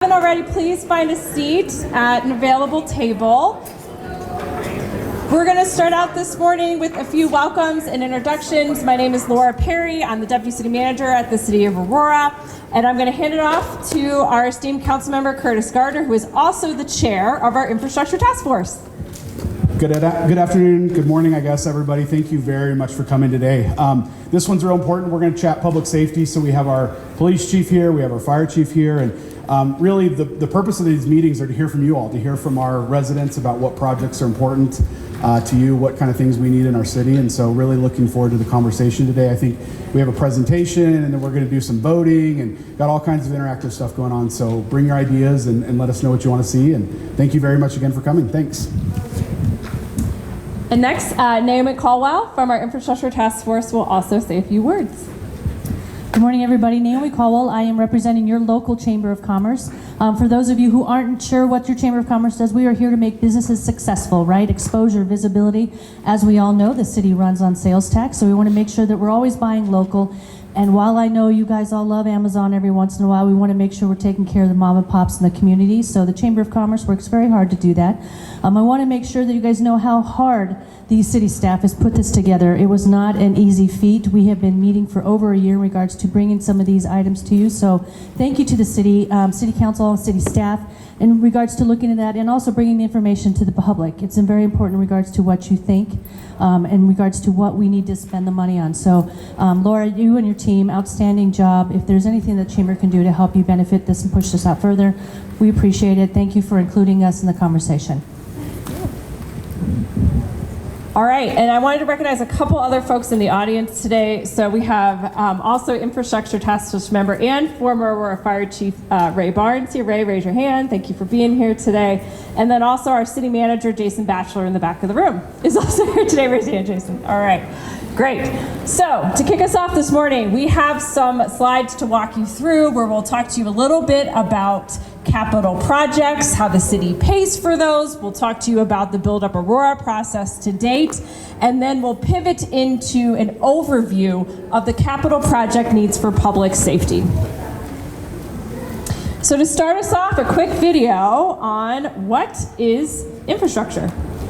haven't already, please find a seat at an available table. We're going to start out this morning with a few welcomes and introductions. My name is Laura Perry. I'm the Deputy City Manager at the City of Aurora, and I'm going to hand it off to our esteemed council member, Curtis Gardner, who is also the chair of our Infrastructure Task Force. Good afternoon, good morning, I guess, everybody. Thank you very much for coming today. This one's real important. We're going to chat public safety. So we have our police chief here, we have our fire chief here, and really the purpose of these meetings are to hear from you all, to hear from our residents about what projects are important to you, what kind of things we need in our city. And so really looking forward to the conversation today. I think we have a presentation, and then we're going to do some voting and got all kinds of interactive stuff going on. So bring your ideas and let us know what you want to see. And thank you very much again for coming. Thanks. And next, Naomi Caldwell from our Infrastructure Task Force will also say a few words. Good morning, everybody. Naomi Caldwell. I am representing your local Chamber of Commerce. For those of you who aren't sure what your Chamber of Commerce does, we are here to make businesses successful, right? Exposure, visibility. As we all know, the city runs on sales tax, so we want to make sure that we're always buying local. And while I know you guys all love Amazon every once in a while, we want to make sure we're taking care of the mom and pops in the community. So the Chamber of Commerce works very hard to do that. I want to make sure that you guys know how hard the city staff has put this together. It was not an easy feat. We have been meeting for over a year in regards to bringing some of these items to you. So thank you to the city council, city staff, in regards to looking at that and also bringing the information to the public. It's very important in regards to what you think, in regards to what we need to spend the money on. So Laura, you and your team, outstanding job. If there's anything that Chamber can do to help you benefit this and push this out further, we appreciate it. Thank you for including us in the conversation. All right, and I wanted to recognize a couple other folks in the audience today. So we have also Infrastructure Task Force member and former Aurora Fire Chief Ray Barnes here. Ray, raise your hand. Thank you for being here today. And then also our city manager, Jason Batchelor, in the back of the room is also here today. Raise your hand, Jason. All right, great. So to kick us off this morning, we have some slides to walk you through where we'll talk to you a little bit about capital projects, how the city pays for those. We'll talk to you about the Build Up Aurora process to date, and then we'll pivot into an overview of the capital project needs for public safety. So to start us off, a quick video on what is infrastructure.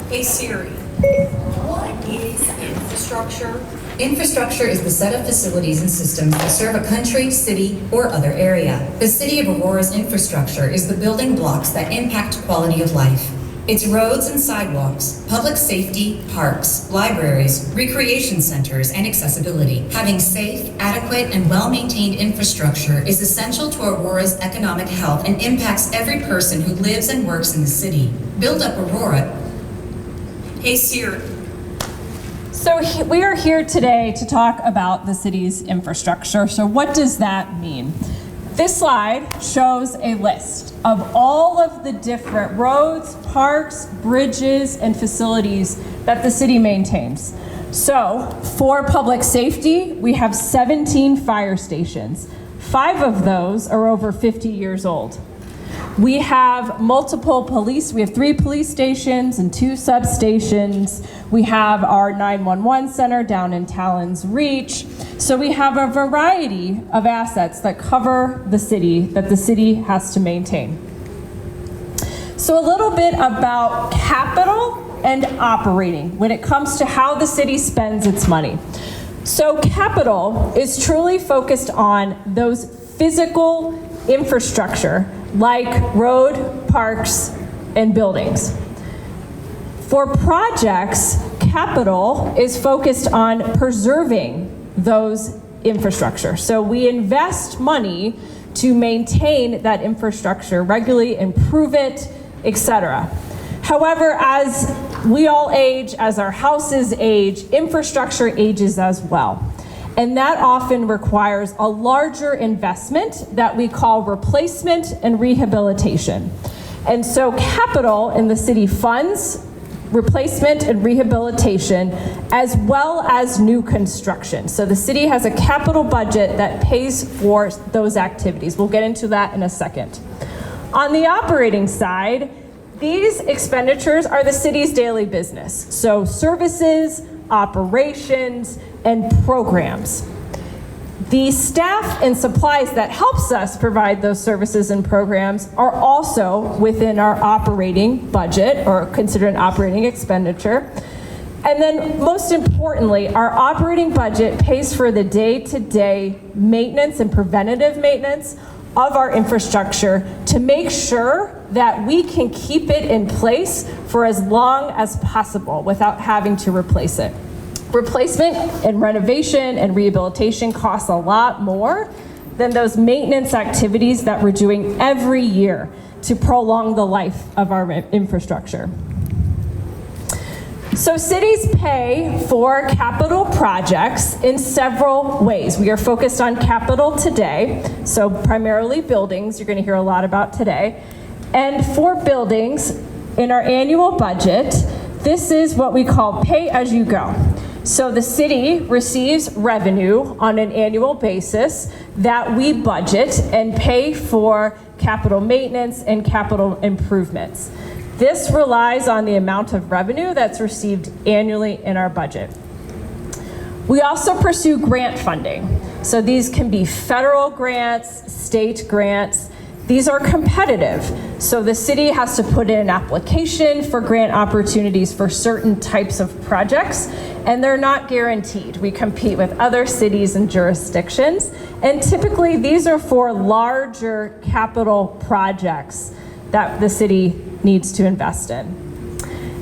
Hey Siri, what is infrastructure? Infrastructure is the set of facilities and systems that serve a country, city, or other area. The City of Aurora's infrastructure is the building blocks that impact quality of life. It's roads and sidewalks, public safety, parks, libraries, recreation centers, and accessibility. Having safe, adequate, and well-maintained infrastructure is essential to Aurora's economic health and impacts every person who lives and works in the city. Build Up Aurora. Hey Siri. So we are here today to talk about the city's infrastructure. So what does that mean? This slide shows a list of all of the different roads, parks, bridges, and facilities that the city maintains. So for public safety, we have 17 fire stations. 5 of those are over 50 years old. We have multiple police. We have 3 police stations and 2 substations. We have our 911 center down in Talon's Reach. So we have a variety of assets that cover the city that the city has to maintain. So a little bit about capital and operating when it comes to how the city spends its money. So capital is truly focused on those physical infrastructure like road, parks, and buildings. For projects, capital is focused on preserving those infrastructure. So we invest money to maintain that infrastructure, regularly improve it, etc. However, as we all age, as our houses age, infrastructure ages as well. And that often requires a larger investment that we call replacement and rehabilitation. And so capital in the city funds replacement and rehabilitation as well as new construction. So the city has a capital budget that pays for those activities. We'll get into that in a second. On the operating side, these expenditures are the city's daily business. So services, operations, and programs. The staff and supplies that helps us provide those services and programs are also within our operating budget, or considered an operating expenditure. And then most importantly, our operating budget pays for the day-to-day maintenance and preventative maintenance of our infrastructure to make sure that we can keep it in place for as long as possible without having to replace it. Replacement and renovation and rehabilitation costs a lot more than those maintenance activities that we're doing every year to prolong the life of our infrastructure. So cities pay for capital projects in several ways. We are focused on capital today, so primarily buildings, you're going to hear a lot about today. And for buildings, in our annual budget, this is what we call pay as you go. So the city receives revenue on an annual basis that we budget and pay for capital maintenance and capital improvements. This relies on the amount of revenue that's received annually in our budget. We also pursue grant funding. So these can be federal grants, state grants. These are competitive. So the city has to put in an application for grant opportunities for certain types of projects, and they're not guaranteed. We compete with other cities and jurisdictions, and typically these are for larger capital projects that the city needs to invest in.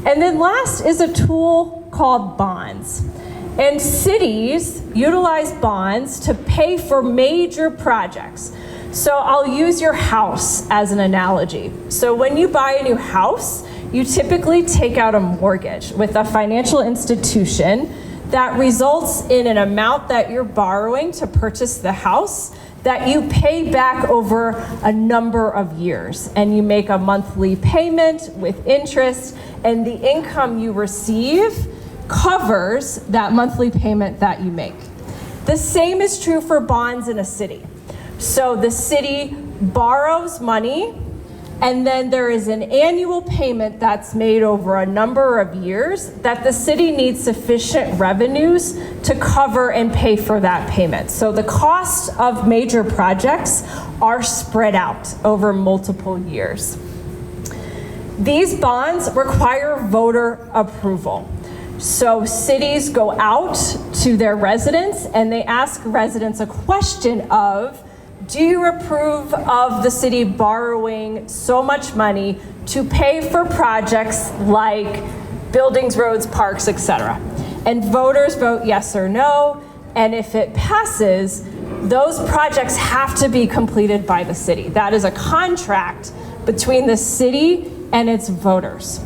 And then last is a tool called bonds. And cities utilize bonds to pay for major projects. So I'll use your house as an analogy. So when you buy a new house, you typically take out a mortgage with a financial institution that results in an amount that you're borrowing to purchase the house that you pay back over a number of years. And you make a monthly payment with interest, and the income you receive covers that monthly payment that you make. The same is true for bonds in a city. So the city borrows money, and then there is an annual payment that's made over a number of years that the city needs sufficient revenues to cover and pay for that payment. So the cost of major projects are spread out over multiple years. These bonds require voter approval. So cities go out to their residents and they ask residents a question of, do you approve of the city borrowing so much money to pay for projects like buildings, roads, parks, etc.? And voters vote yes or no, and if it passes, those projects have to be completed by the city. That is a contract between the city and its voters.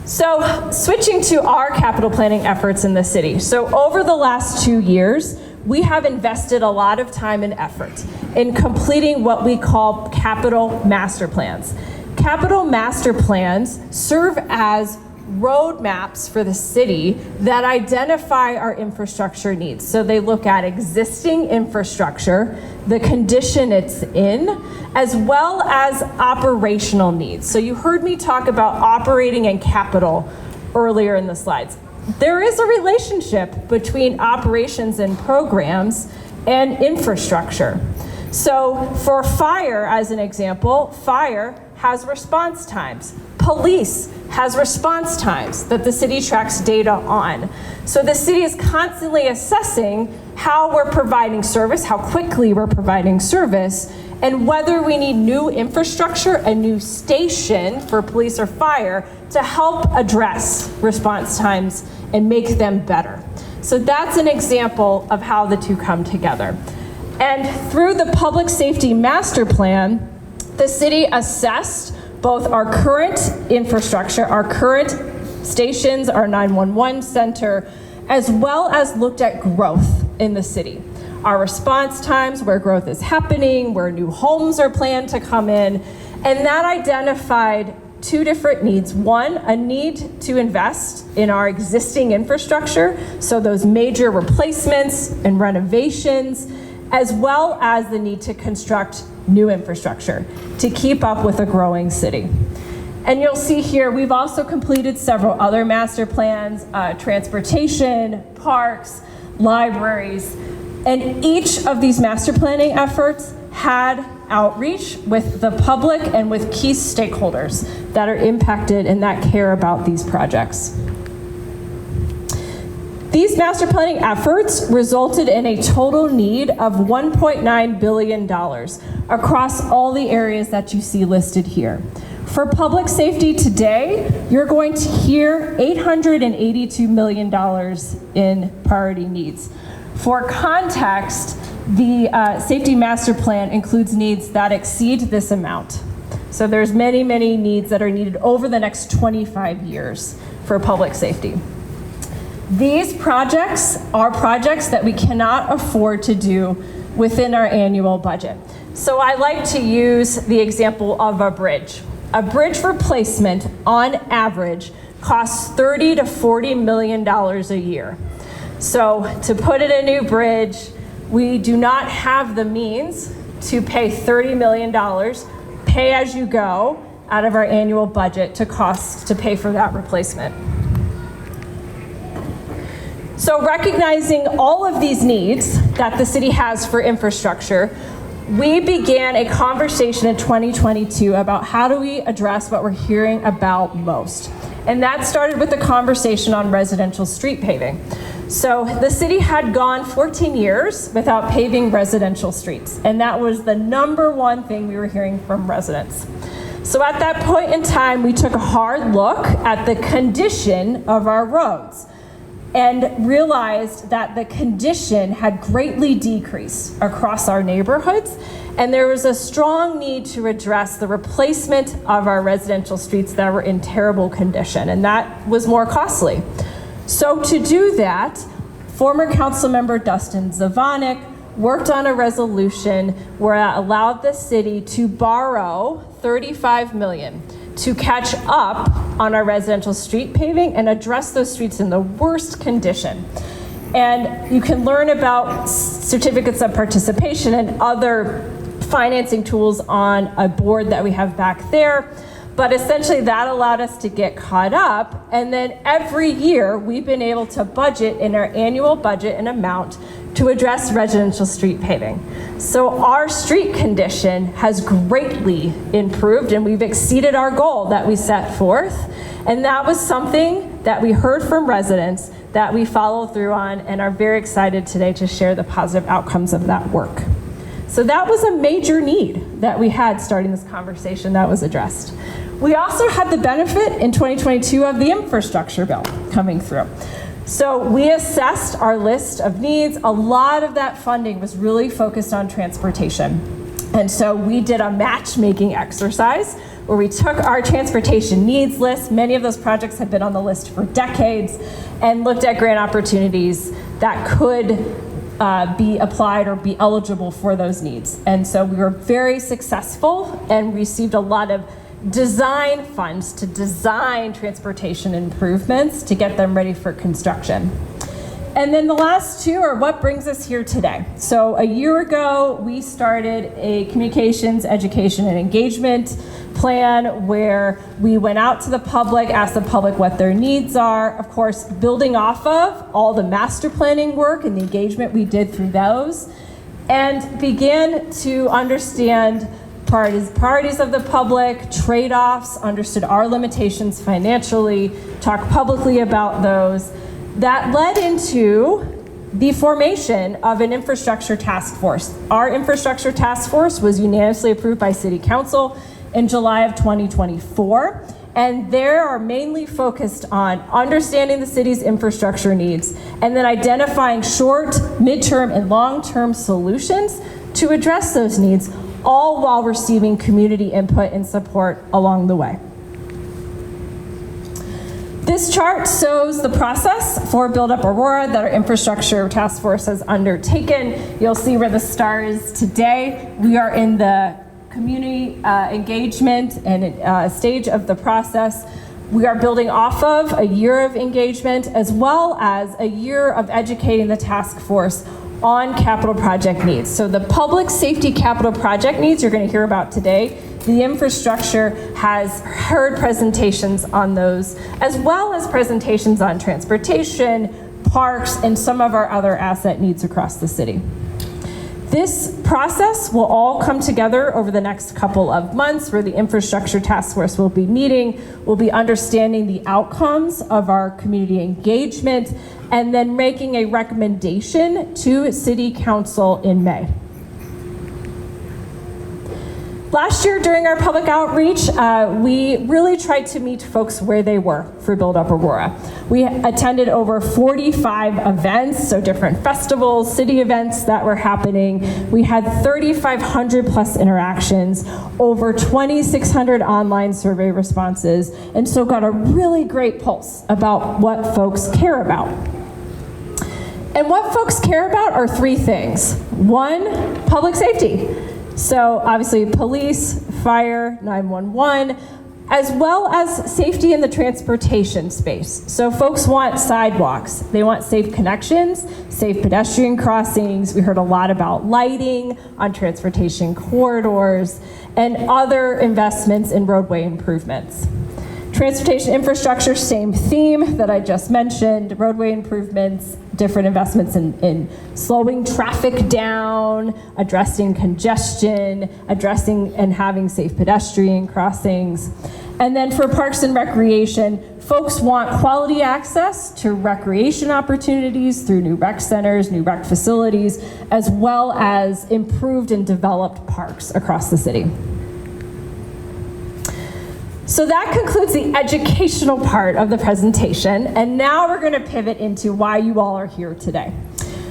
So switching to our capital planning efforts in the city. So over the last 2 years, we have invested a lot of time and effort in completing what we call capital master plans. Capital master plans serve as roadmaps for the city that identify our infrastructure needs. So they look at existing infrastructure, the condition it's in, as well as operational needs. So you heard me talk about operating and capital earlier in the slides. There is a relationship between operations and programs and infrastructure. So for fire, as an example, fire has response times. Police has response times that the city tracks data on. So the city is constantly assessing how we're providing service, how quickly we're providing service, and whether we need new infrastructure, a new station for police or fire to help address response times and make them better. So that's an example of how the two come together. And through the Public Safety Master Plan, the city assessed both our current infrastructure, our current stations, our 911 center, as well as looked at growth in the city. Our response times, where growth is happening, where new homes are planned to come in, and that identified two different needs. One, a need to invest in our existing infrastructure, so those major replacements and renovations, as well as the need to construct new infrastructure to keep up with a growing city. And you'll see here, we've also completed several other master plans, transportation, parks, libraries, and each of these master planning efforts had outreach with the public and with key stakeholders that are impacted and that care about these projects. These master planning efforts resulted in a total need of $1.9 billion across all the areas that you see listed here. For public safety today, you're going to hear $882 million in priority needs. For context, the safety master plan includes needs that exceed this amount. So there's many, many needs that are needed over the next 25 years for public safety. These projects are projects that we cannot afford to do within our annual budget. So I like to use the example of a bridge. A bridge replacement, on average, costs $30 to $40 million a year. So to put in a new bridge, we do not have the means to pay $30 million, pay as you go, out of our annual budget to pay for that replacement. So recognizing all of these needs that the city has for infrastructure, we began a conversation in 2022 about how do we address what we're hearing about most. And that started with a conversation on residential street paving. So the city had gone 14 years without paving residential streets, and that was the number one thing we were hearing from residents. So at that point in time, we took a hard look at the condition of our roads and realized that the condition had greatly decreased across our neighborhoods, and there was a strong need to address the replacement of our residential streets that were in terrible condition, and that was more costly. So to do that, former council member Dustin Zavanek worked on a resolution where it allowed the city to borrow $35 million to catch up on our residential street paving and address those streets in the worst condition. And you can learn about certificates of participation and other financing tools on a board that we have back there. But essentially that allowed us to get caught up, and then every year we've been able to budget in our annual budget an amount to address residential street paving. So our street condition has greatly improved, and we've exceeded our goal that we set forth. And that was something that we heard from residents that we follow through on and are very excited today to share the positive outcomes of that work. So that was a major need that we had starting this conversation that was addressed. We also had the benefit in 2022 of the infrastructure bill coming through. So we assessed our list of needs. A lot of that funding was really focused on transportation. And so we did a matchmaking exercise where we took our transportation needs list. Many of those projects have been on the list for decades, and looked at grant opportunities that could be applied or be eligible for those needs. And so we were very successful and received a lot of design funds to design transportation improvements to get them ready for construction. And then the last two are what brings us here today. So a year ago, we started a communications, education, and engagement plan where we went out to the public, asked the public what their needs are, of course, building off of all the master planning work and the engagement we did through those, and began to understand priorities of the public, trade-offs, understood our limitations financially, talked publicly about those. That led into the formation of an infrastructure task force. Our infrastructure task force was unanimously approved by City Council in July of 2024, and they are mainly focused on understanding the city's infrastructure needs and then identifying short, midterm, and long-term solutions to address those needs, all while receiving community input and support along the way. This chart shows the process for Build Up Aurora that our infrastructure task force has undertaken. You'll see where the star is today. We are in the community engagement and stage of the process. We are building off of a year of engagement as well as a year of educating the task force on capital project needs. So the public safety capital project needs you're going to hear about today the infrastructure has heard presentations on those, as well as presentations on transportation, parks, and some of our other asset needs across the city. This process will all come together over the next couple of months, where the Infrastructure Task Force will be meeting. We'll be understanding the outcomes of our community engagement and then making a recommendation to City Council in May. Last year during our public outreach, we really tried to meet folks where they were for Build Up Aurora. We attended over 45 events, so different festivals, city events that were happening. We had 3,500 plus interactions, over 2,600 online survey responses, and so got a really great pulse about what folks care about. And what folks care about are three things. One, public safety. So obviously police, fire, 911, as well as safety in the transportation space. So folks want sidewalks, they want safe connections, safe pedestrian crossings. We heard a lot about lighting on transportation corridors and other investments in roadway improvements. Transportation infrastructure, same theme that I just mentioned, roadway improvements, different investments in slowing traffic down, addressing congestion, addressing and having safe pedestrian crossings. And then for parks and recreation, folks want quality access to recreation opportunities through new rec centers, new rec facilities, as well as improved and developed parks across the city. So that concludes the educational part of the presentation, and now we're going to pivot into why you all are here today.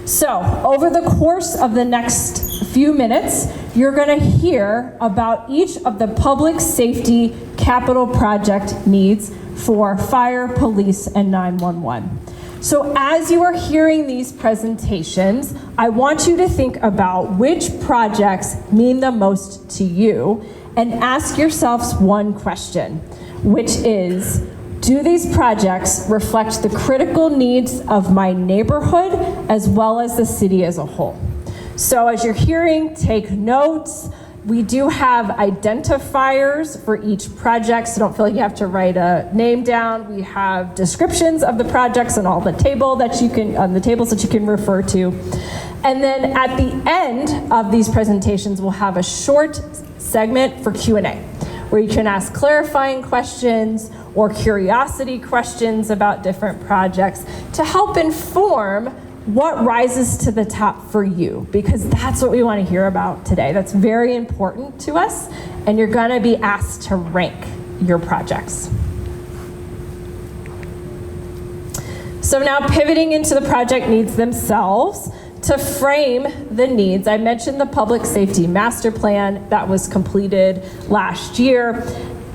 So over the course of the next few minutes, you're going to hear about each of the public safety capital project needs for fire, police, and 911. So as you are hearing these presentations, I want you to think about which projects mean the most to you and ask yourselves one question, which is, do these projects reflect the critical needs of my neighborhood as well as the city as a whole? So as you're hearing, take notes. We do have identifiers for each project, so don't feel like you have to write a name down. We have descriptions of the projects and all the tables that you can refer to. And then at the end of these presentations, we'll have a short segment for Q&A, where you can ask clarifying questions or curiosity questions about different projects to help inform what rises to the top for you, because that's what we want to hear about today. That's very important to us, and you're going to be asked to rank your projects. So now pivoting into the project needs themselves. To frame the needs, I mentioned the Public Safety Master Plan that was completed last year,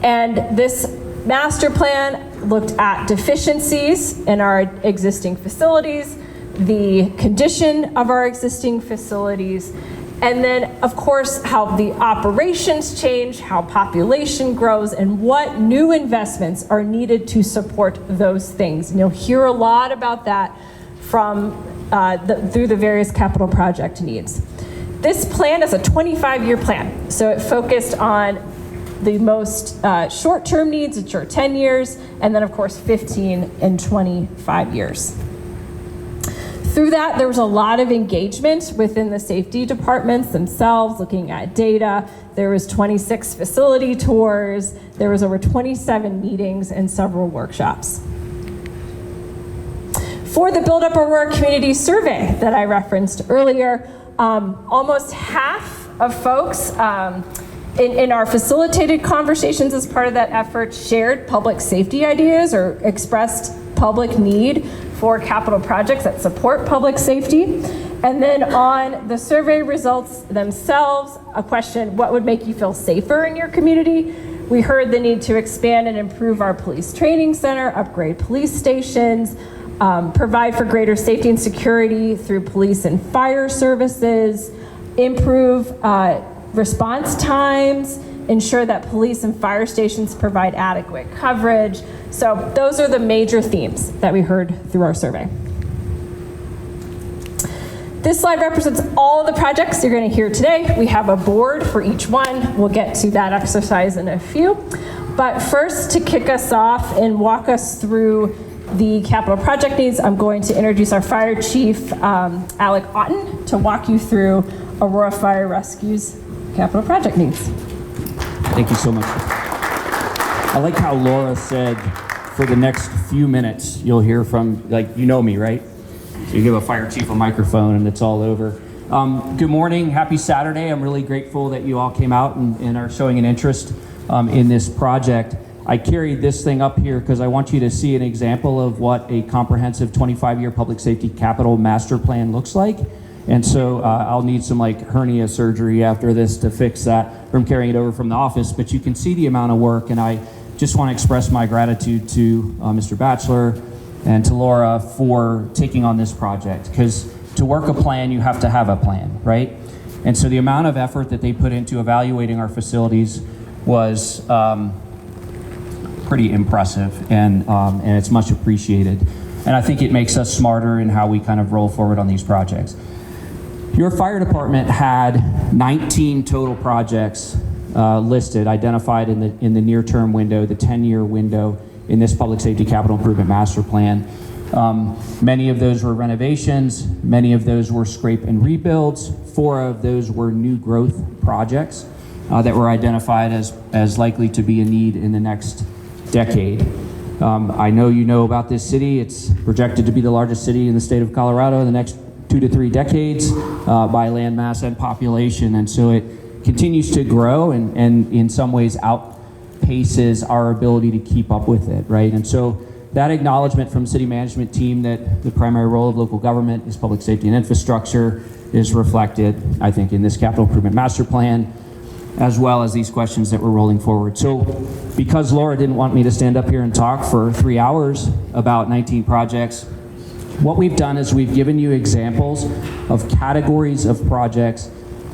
and this master plan looked at deficiencies in our existing facilities, the condition of our existing facilities, and then of course how the operations change, how population grows, and what new investments are needed to support those things. And you'll hear a lot about that from through the various capital project needs. This plan is a 25-year plan, so it focused on the most short-term needs, which are 10 years, and then of course 15 and 25 years. Through that, there was a lot of engagement within the safety departments themselves, looking at data. There was 26 facility tours, there was over 27 meetings and several workshops. For the Build Up Aurora Community Survey that I referenced earlier, almost half of folks in our facilitated conversations as part of that effort shared public safety ideas or expressed public need for capital projects that support public safety. And then on the survey results themselves, a question, what would make you feel safer in your community? We heard the need to expand and improve our police training center, upgrade police stations, provide for greater safety and security through police and fire services, improve response times, ensure that police and fire stations provide adequate coverage. So those are the major themes that we heard through our survey. This slide represents all of the projects you're going to hear today. We have a board for each one. We'll get to that exercise in a few. But first, to kick us off and walk us through the capital project needs, I'm going to introduce our Fire Chief, Alec Otten, to walk you through Aurora Fire Rescue's capital project needs. Thank you so much. I like how Laura said, for the next few minutes, you'll hear from, like, you know me, right? So you give a fire chief a microphone and it's all over. Good morning, happy Saturday. I'm really grateful that you all came out and are showing an interest in this project. I carried this thing up here because I want you to see an example of what a comprehensive 25-year public safety capital master plan looks like. And so I'll need some like hernia surgery after this to fix that from carrying it over from the office, but you can see the amount of work, and I just want to express my gratitude to Mr. Batchelor and to Laura for taking on this project, because to work a plan, you have to have a plan, right? And so the amount of effort that they put into evaluating our facilities was pretty impressive, and it's much appreciated. And I think it makes us smarter in how we kind of roll forward on these projects. Your fire department had 19 total projects listed, identified in the near-term window, the 10-year window in this Public Safety Capital Improvement Master Plan. Many of those were renovations, many of those were scrape and rebuilds, 4 of those were new growth projects that were identified as likely to be a need in the next decade. I know you know about this city. It's projected to be the largest city in the state of Colorado in the next 2 to 3 decades by land mass and population, and so it continues to grow and in some ways outpaces our ability to keep up with it, right? And so that acknowledgement from city management team that the primary role of local government is public safety and infrastructure is reflected, I think, in this capital improvement master plan, as well as these questions that we're rolling forward. So because Laura didn't want me to stand up here and talk for 3 hours about 19 projects, what we've done is we've given you examples of categories of projects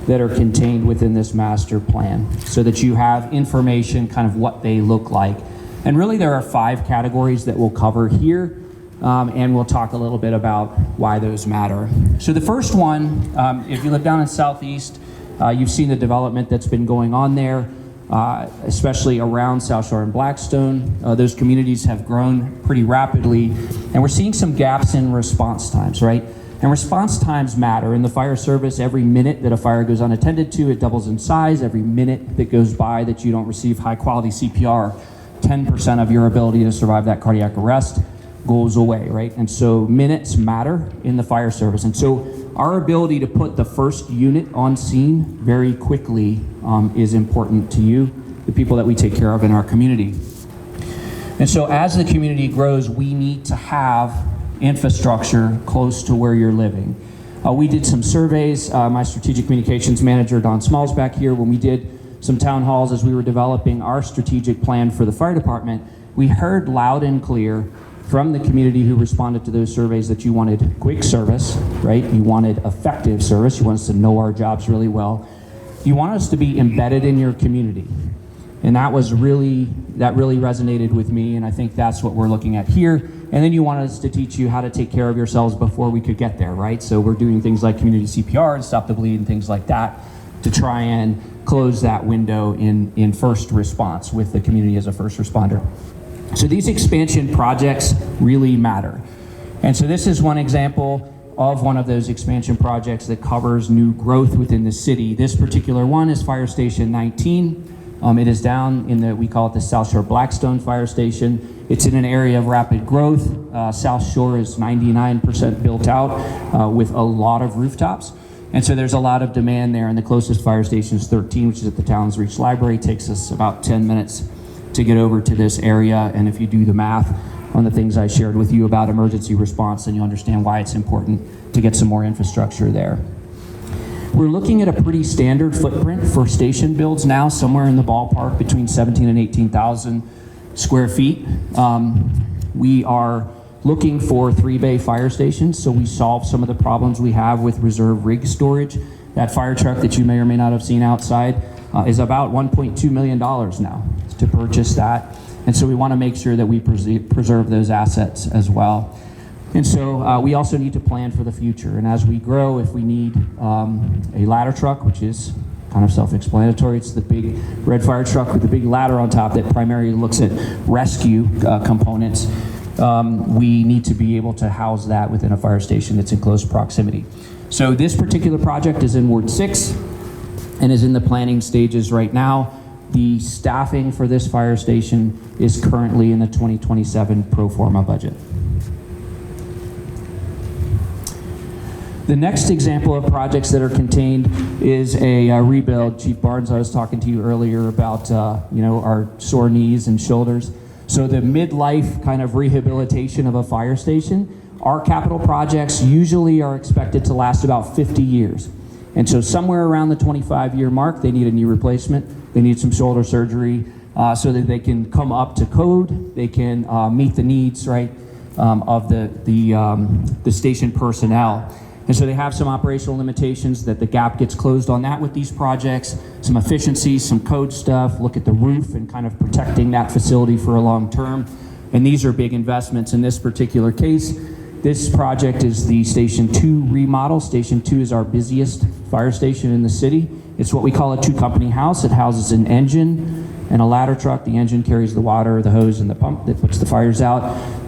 that are contained within this master plan so that you have information, kind of what they look like. And really there are 5 categories that we'll cover here, and we'll talk a little bit about why those matter. So the first one, if you live down in Southeast, you've seen the development that's been going on there, especially around South Shore and Blackstone. Those communities have grown pretty rapidly, and we're seeing some gaps in response times, right? And response times matter. In the fire service, every minute that a fire goes unattended to, it doubles in size. Every minute that goes by that you don't receive high quality CPR, 10% of your ability to survive that cardiac arrest goes away, right? And so minutes matter in the fire service. And so our ability to put the first unit on scene very quickly is important to you, the people that we take care of in our community. And so as the community grows, we need to have infrastructure close to where you're living. We did some surveys. My strategic communications manager, Don Smalls, back here, when we did some town halls as we were developing our strategic plan for the fire department, we heard loud and clear from the community who responded to those surveys that you wanted quick service, right? You wanted effective service. You want us to know our jobs really well. You want us to be embedded in your community. And that really resonated with me, and I think that's what we're looking at here. And then you wanted us to teach you how to take care of yourselves before we could get there, right? So we're doing things like community CPR to stop the bleed and things like that to try and close that window in first response with the community as a first responder. So these expansion projects really matter. And so this is one example of one of those expansion projects that covers new growth within the city. This particular one is Fire Station 19. It is down in we call it the South Shore Blackstone Fire Station. It's in an area of rapid growth. South Shore is 99% built out with a lot of rooftops. And so there's a lot of demand there, and the closest fire station is 13, which is at the Towns Reach Library. It takes us about 10 minutes to get over to this area, and if you do the math on the things I shared with you about emergency response, then you understand why it's important to get some more infrastructure there. We're looking at a pretty standard footprint for station builds now, somewhere in the ballpark between 17 and 18,000 square feet. We are looking for 3-bay fire stations, so we solve some of the problems we have with reserve rig storage. That fire truck that you may or may not have seen outside is about $1.2 million now to purchase that. And so we want to make sure that we preserve those assets as well. And so we also need to plan for the future. And as we grow, if we need a ladder truck, which is kind of self-explanatory, it's the big red fire truck with the big ladder on top that primarily looks at rescue components, we need to be able to house that within a fire station that's in close proximity. So this particular project is in Ward 6 and is in the planning stages right now. The staffing for this fire station is currently in the 2027 pro forma budget. The next example of projects that are contained is a rebuild. Chief Barnes, I was talking to you earlier about our sore knees and shoulders. So the midlife kind of rehabilitation of a fire station, our capital projects usually are expected to last about 50 years. And so somewhere around the 25-year mark, they need a knee replacement, they need some shoulder surgery so that they can come up to code, they can meet the needs, right, of the station personnel. And so they have some operational limitations that the gap gets closed on that with these projects, some efficiencies, some code stuff, look at the roof and kind of protecting that facility for a long term. And these are big investments in this particular case. This project is the Station 2 remodel. Station 2 is our busiest fire station in the city. It's what we call a 2-company house. It houses an engine and a ladder truck. The engine carries the water, the hose, and the pump that puts the fires out.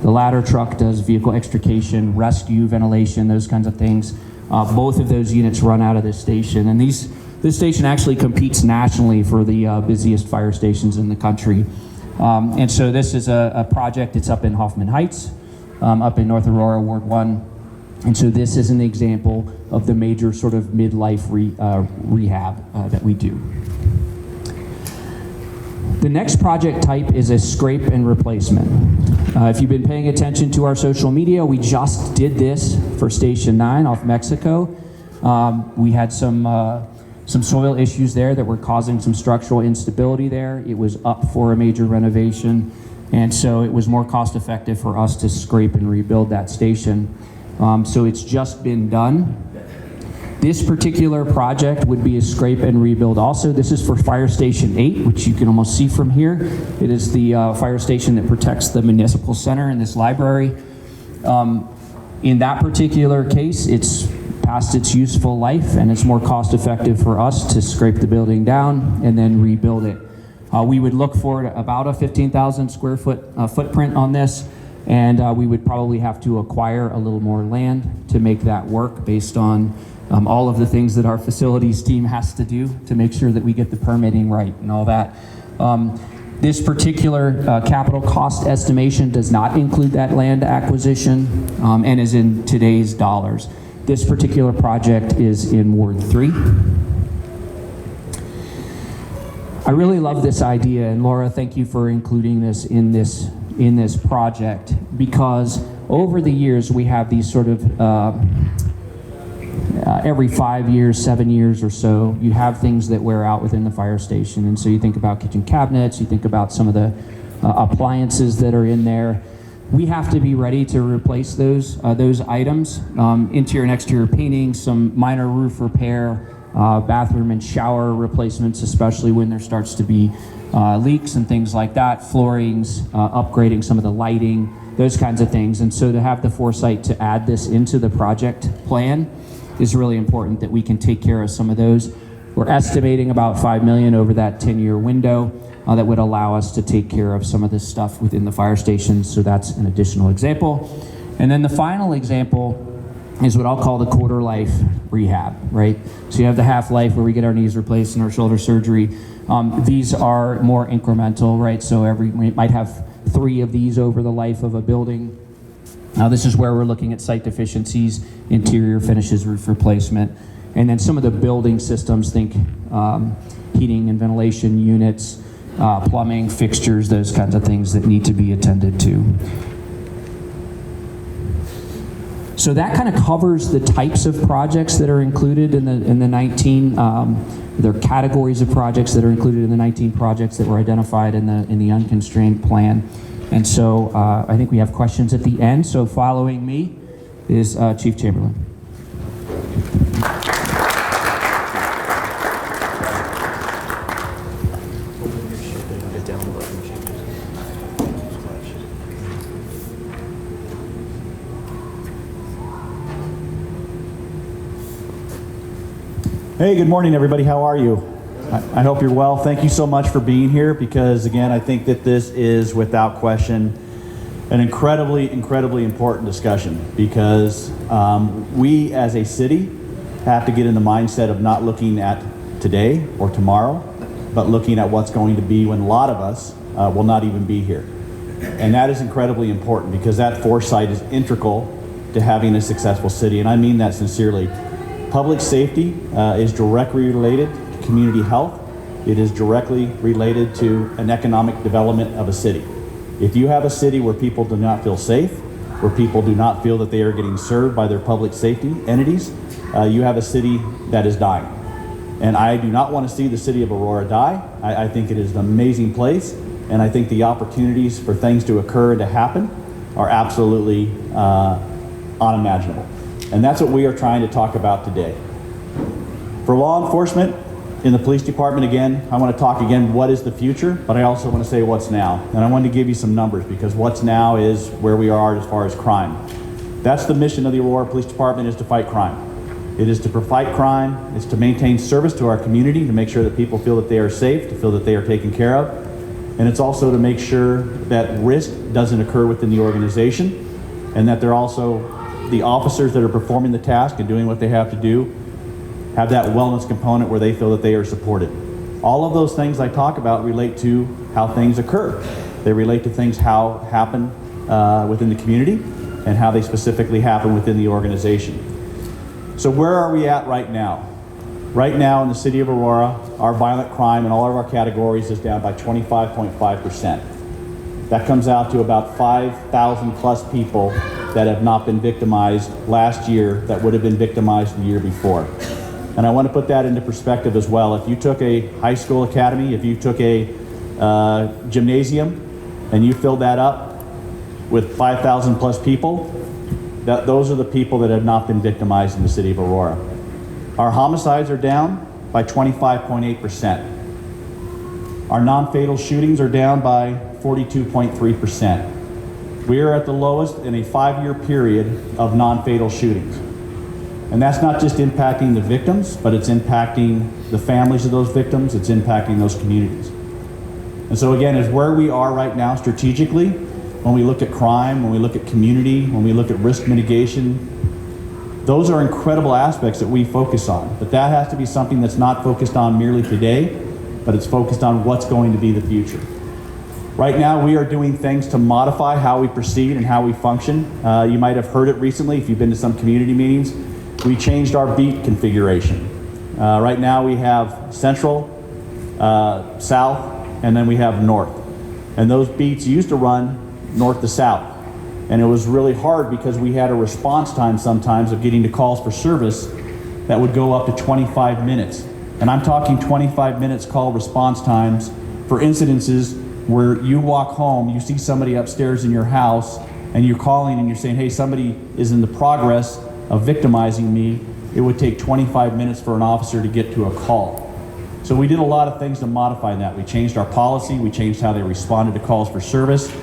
The ladder truck does vehicle extrication, rescue, ventilation, those kinds of things. Both of those units run out of this station. And this station actually competes nationally for the busiest fire stations in the country. And so this is a project. It's up in Hoffman Heights, up in North Aurora, Ward 1. And so this is an example of the major sort of midlife rehab that we do. The next project type is a scrape and replacement. If you've been paying attention to our social media, we just did this for Station 9 off Mexico. We had some soil issues there that were causing some structural instability there. It was up for a major renovation, and so it was more cost effective for us to scrape and rebuild that station. So it's just been done. This particular project would be a scrape and rebuild also. This is for Fire Station 8, which you can almost see from here. It is the fire station that protects the municipal center in this library. In that particular case, it's past its useful life, and it's more cost effective for us to scrape the building down and then rebuild it. We would look for about a 15,000 square foot footprint on this, and we would probably have to acquire a little more land to make that work based on all of the things that our facilities team has to do to make sure that we get the permitting right and all that. This particular capital cost estimation does not include that land acquisition and is in today's dollars. This particular project is in Ward 3. I really love this idea, and Laura, thank you for including this in this project, because over the years we have these sort of every 5 years, 7 years or so, you have things that wear out within the fire station. And so you think about kitchen cabinets, you think about some of the appliances that are in there. We have to be ready to replace those items. Interior and exterior painting, some minor roof repair, bathroom and shower replacements, especially when there starts to be leaks and things like that, floorings, upgrading some of the lighting, those kinds of things. And so to have the foresight to add this into the project plan is really important, that we can take care of some of those. We're estimating about $5 million over that 10-year window that would allow us to take care of some of this stuff within the fire station. So that's an additional example. And then the final example is what I'll call the quarter life rehab, right? So you have the half life where we get our knees replaced and our shoulder surgery. These are more incremental, right? So we might have 3 of these over the life of a building. Now this is where we're looking at site deficiencies, interior finishes, roof replacement, and then some of the building systems, think heating and ventilation units, plumbing, fixtures, those kinds of things that need to be attended to. So that kind of covers the types of projects that are included in the 19, there are categories of projects that are included in the 19 projects that were identified in the unconstrained plan. And so I think we have questions at the end. So following me is Chief Chamberlain. Hey, good morning, everybody. How are you? I hope you're well. Thank you so much for being here because, again, I think that this is, without question, an incredibly important discussion because we as a city have to get in the mindset of not looking at today or tomorrow, but looking at what's going to be when a lot of us will not even be here. And that is incredibly important because that foresight is integral to having a successful city, and I mean that sincerely. Public safety is directly related to community health. It is directly related to an economic development of a city. If you have a city where people do not feel safe, where people do not feel that they are getting served by their public safety entities, you have a city that is dying. And I do not want to see the city of Aurora die. I think it is an amazing place, and I think the opportunities for things to occur and to happen are absolutely unimaginable. And that's what we are trying to talk about today. For law enforcement in the police department, again, I want to talk again, what is the future, but I also want to say what's now. And I want to give you some numbers because what's now is where we are as far as crime. That's the mission of the Aurora Police Department, is to fight crime. It is to fight crime, it's to maintain service to our community, to make sure that people feel that they are safe, to feel that they are taken care of. And it's also to make sure that risk doesn't occur within the organization and that they're also the officers that are performing the task and doing what they have to do have that wellness component where they feel that they are supported. All of those things I talk about relate to how things occur. They relate to things how happen within the community and how they specifically happen within the organization. So where are we at right now? Right now in the city of Aurora, our violent crime in all of our categories is down by 25.5%. That comes out to about 5,000 plus people that have not been victimized last year that would have been victimized the year before. And I want to put that into perspective as well. If you took a high school academy, if you took a gymnasium and you filled that up with 5,000 plus people, those are the people that have not been victimized in the city of Aurora. Our homicides are down by 25.8%. Our non-fatal shootings are down by 42.3%. We are at the lowest in a 5-year period of non-fatal shootings. And that's not just impacting the victims, but it's impacting the families of those victims, it's impacting those communities. And so again, is where we are right now strategically, when we look at crime, when we look at community, when we look at risk mitigation, those are incredible aspects that we focus on. But that has to be something that's not focused on merely today, but it's focused on what's going to be the future. Right now, we are doing things to modify how we proceed and how we function. You might have heard it recently if you've been to some community meetings. We changed our beat configuration. Right now, we have central, south, and then we have north. And those beats used to run north to south. And it was really hard because we had a response time sometimes of getting to calls for service that would go up to 25 minutes. And I'm talking 25 minutes call response times for incidences where you walk home, you see somebody upstairs in your house, and you're calling and you're saying, hey, somebody is in the progress of victimizing me. It would take 25 minutes for an officer to get to a call. So we did a lot of things to modify that. We changed our policy, we changed how they responded to calls for service,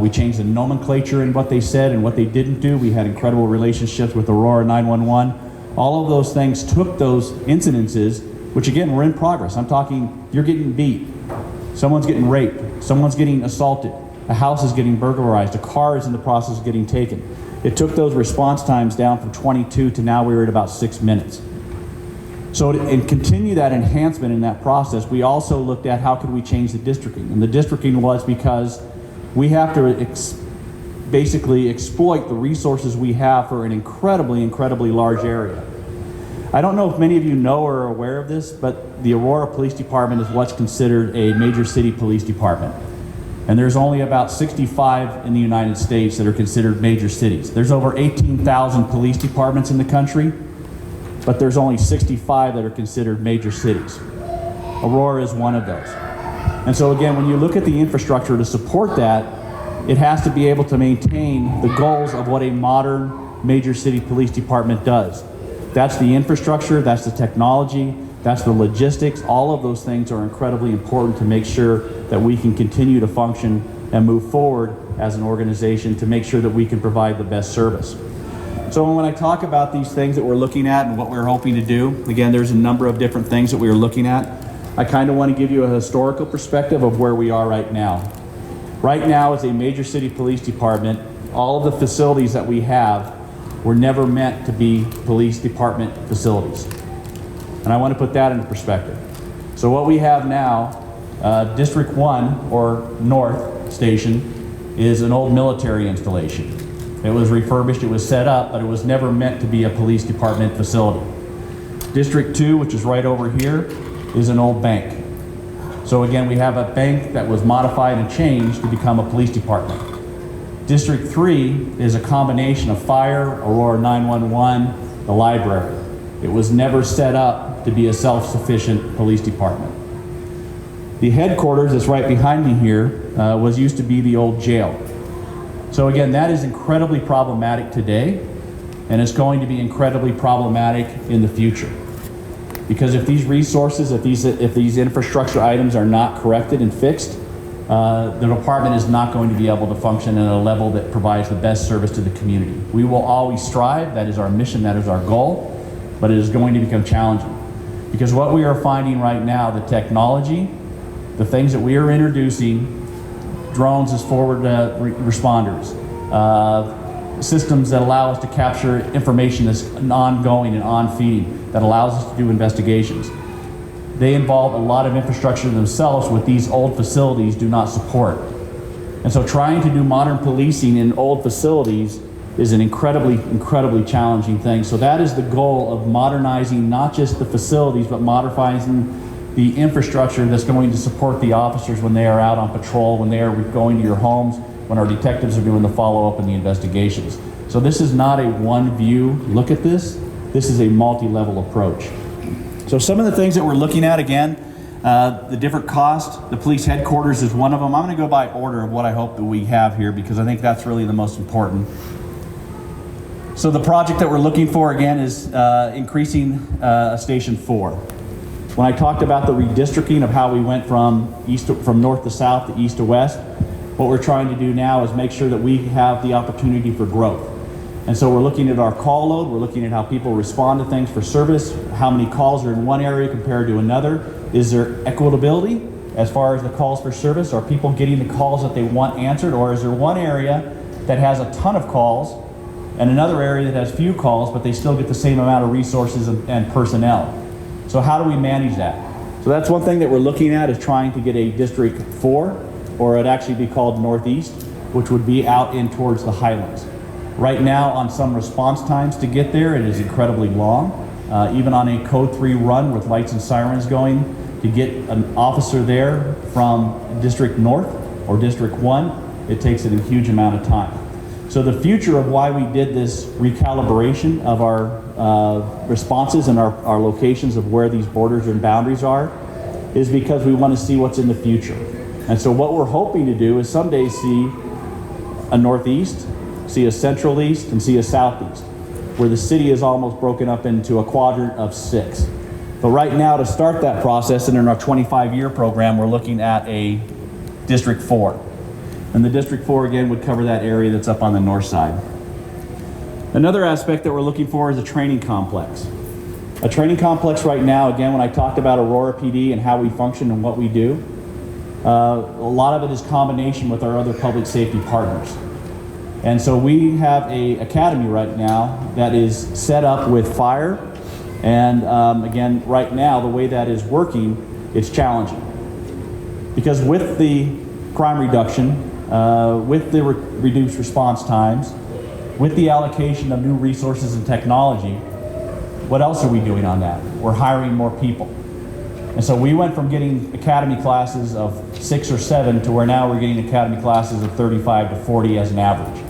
we changed the nomenclature in what they said and what they didn't do. We had incredible relationships with Aurora 911. All of those things took those incidences, which again, were in progress. I'm talking, you're getting beat, someone's getting raped, someone's getting assaulted, a house is getting burglarized, a car is in the process of getting taken. It took those response times down from 22 to now we're at about 6 minutes. So to continue that enhancement in that process, we also looked at how could we change the districting. And the districting was because we have to basically exploit the resources we have for an incredibly large area. I don't know if many of you know or are aware of this, but the Aurora Police Department is what's considered a major city police department. And there's only about 65 in the United States that are considered major cities. There's over 18,000 police departments in the country, but there's only 65 that are considered major cities. Aurora is one of those. And so again, when you look at the infrastructure to support that, it has to be able to maintain the goals of what a modern major city police department does. That's the infrastructure, that's the technology, that's the logistics. All of those things are incredibly important to make sure that we can continue to function and move forward as an organization to make sure that we can provide the best service. So when I talk about these things that we're looking at and what we're hoping to do, again, there's a number of different things that we are looking at. I kind of want to give you a historical perspective of where we are right now. Right now, as a major city police department, all of the facilities that we have were never meant to be police department facilities. And I want to put that into perspective. So what we have now, District 1, or North Station, is an old military installation. It was refurbished, it was set up, but it was never meant to be a police department facility. District 2, which is right over here, is an old bank. So again, we have a bank that was modified and changed to become a police department. District 3 is a combination of fire, Aurora 911, the library. It was never set up to be a self-sufficient police department. The headquarters that's right behind me here was used to be the old jail. So again, that is incredibly problematic today, and it's going to be incredibly problematic in the future. Because if these resources, if these infrastructure items are not corrected and fixed, the department is not going to be able to function at a level that provides the best service to the community. We will always strive, that is our mission, that is our goal, but it is going to become challenging. Because what we are finding right now, the technology, the things that we are introducing, drones as forward responders, systems that allow us to capture information that's ongoing and on-feeding, that allows us to do investigations. They involve a lot of infrastructure themselves, with these old facilities do not support. And so trying to do modern policing in old facilities is an incredibly challenging thing. So that is the goal of modernizing not just the facilities, but modernizing the infrastructure that's going to support the officers when they are out on patrol, when they are going to your homes, when our detectives are doing the follow-up and the investigations. So this is not a one view look at this. This is a multi-level approach. So some of the things that we're looking at, again, the different costs, the police headquarters is one of them. I'm going to go by order of what I hope that we have here, because I think that's really the most important. So the project that we're looking for, again, is increasing Station 4. When I talked about the redistricting of how we went from north to south to east to west, what we're trying to do now is make sure that we have the opportunity for growth. And so we're looking at our call load, we're looking at how people respond to things for service, how many calls are in one area compared to another. Is there equitability as far as the calls for service? Are people getting the calls that they want answered? Or is there one area that has a ton of calls and another area that has few calls, but they still get the same amount of resources and personnel? So how do we manage that? So that's one thing that we're looking at, is trying to get a District 4, or it'd actually be called Northeast, which would be out in towards the Highlands. Right now, on some response times to get there, it is incredibly long. Even on a Code 3 run with lights and sirens going, to get an officer there from District North or District 1, it takes a huge amount of time. So the future of why we did this recalibration of our responses and our locations of where these borders and boundaries are is because we want to see what's in the future. And so what we're hoping to do is someday see a Northeast, see a Central East, and see a Southeast, where the city is almost broken up into a quadrant of 6. But right now, to start that process, and in our 25-year program, we're looking at a District 4. And the District 4, again, would cover that area that's up on the north side. Another aspect that we're looking for is a training complex. A training complex right now, again, when I talked about Aurora PD and how we function and what we do, a lot of it is combination with our other public safety partners. And so we have an academy right now that is set up with fire. And again, right now, the way that is working, it's challenging. Because with the crime reduction, with the reduced response times, with the allocation of new resources and technology, what else are we doing on that? We're hiring more people. And so we went from getting academy classes of 6 or 7 to where now we're getting academy classes of 35 to 40 as an average.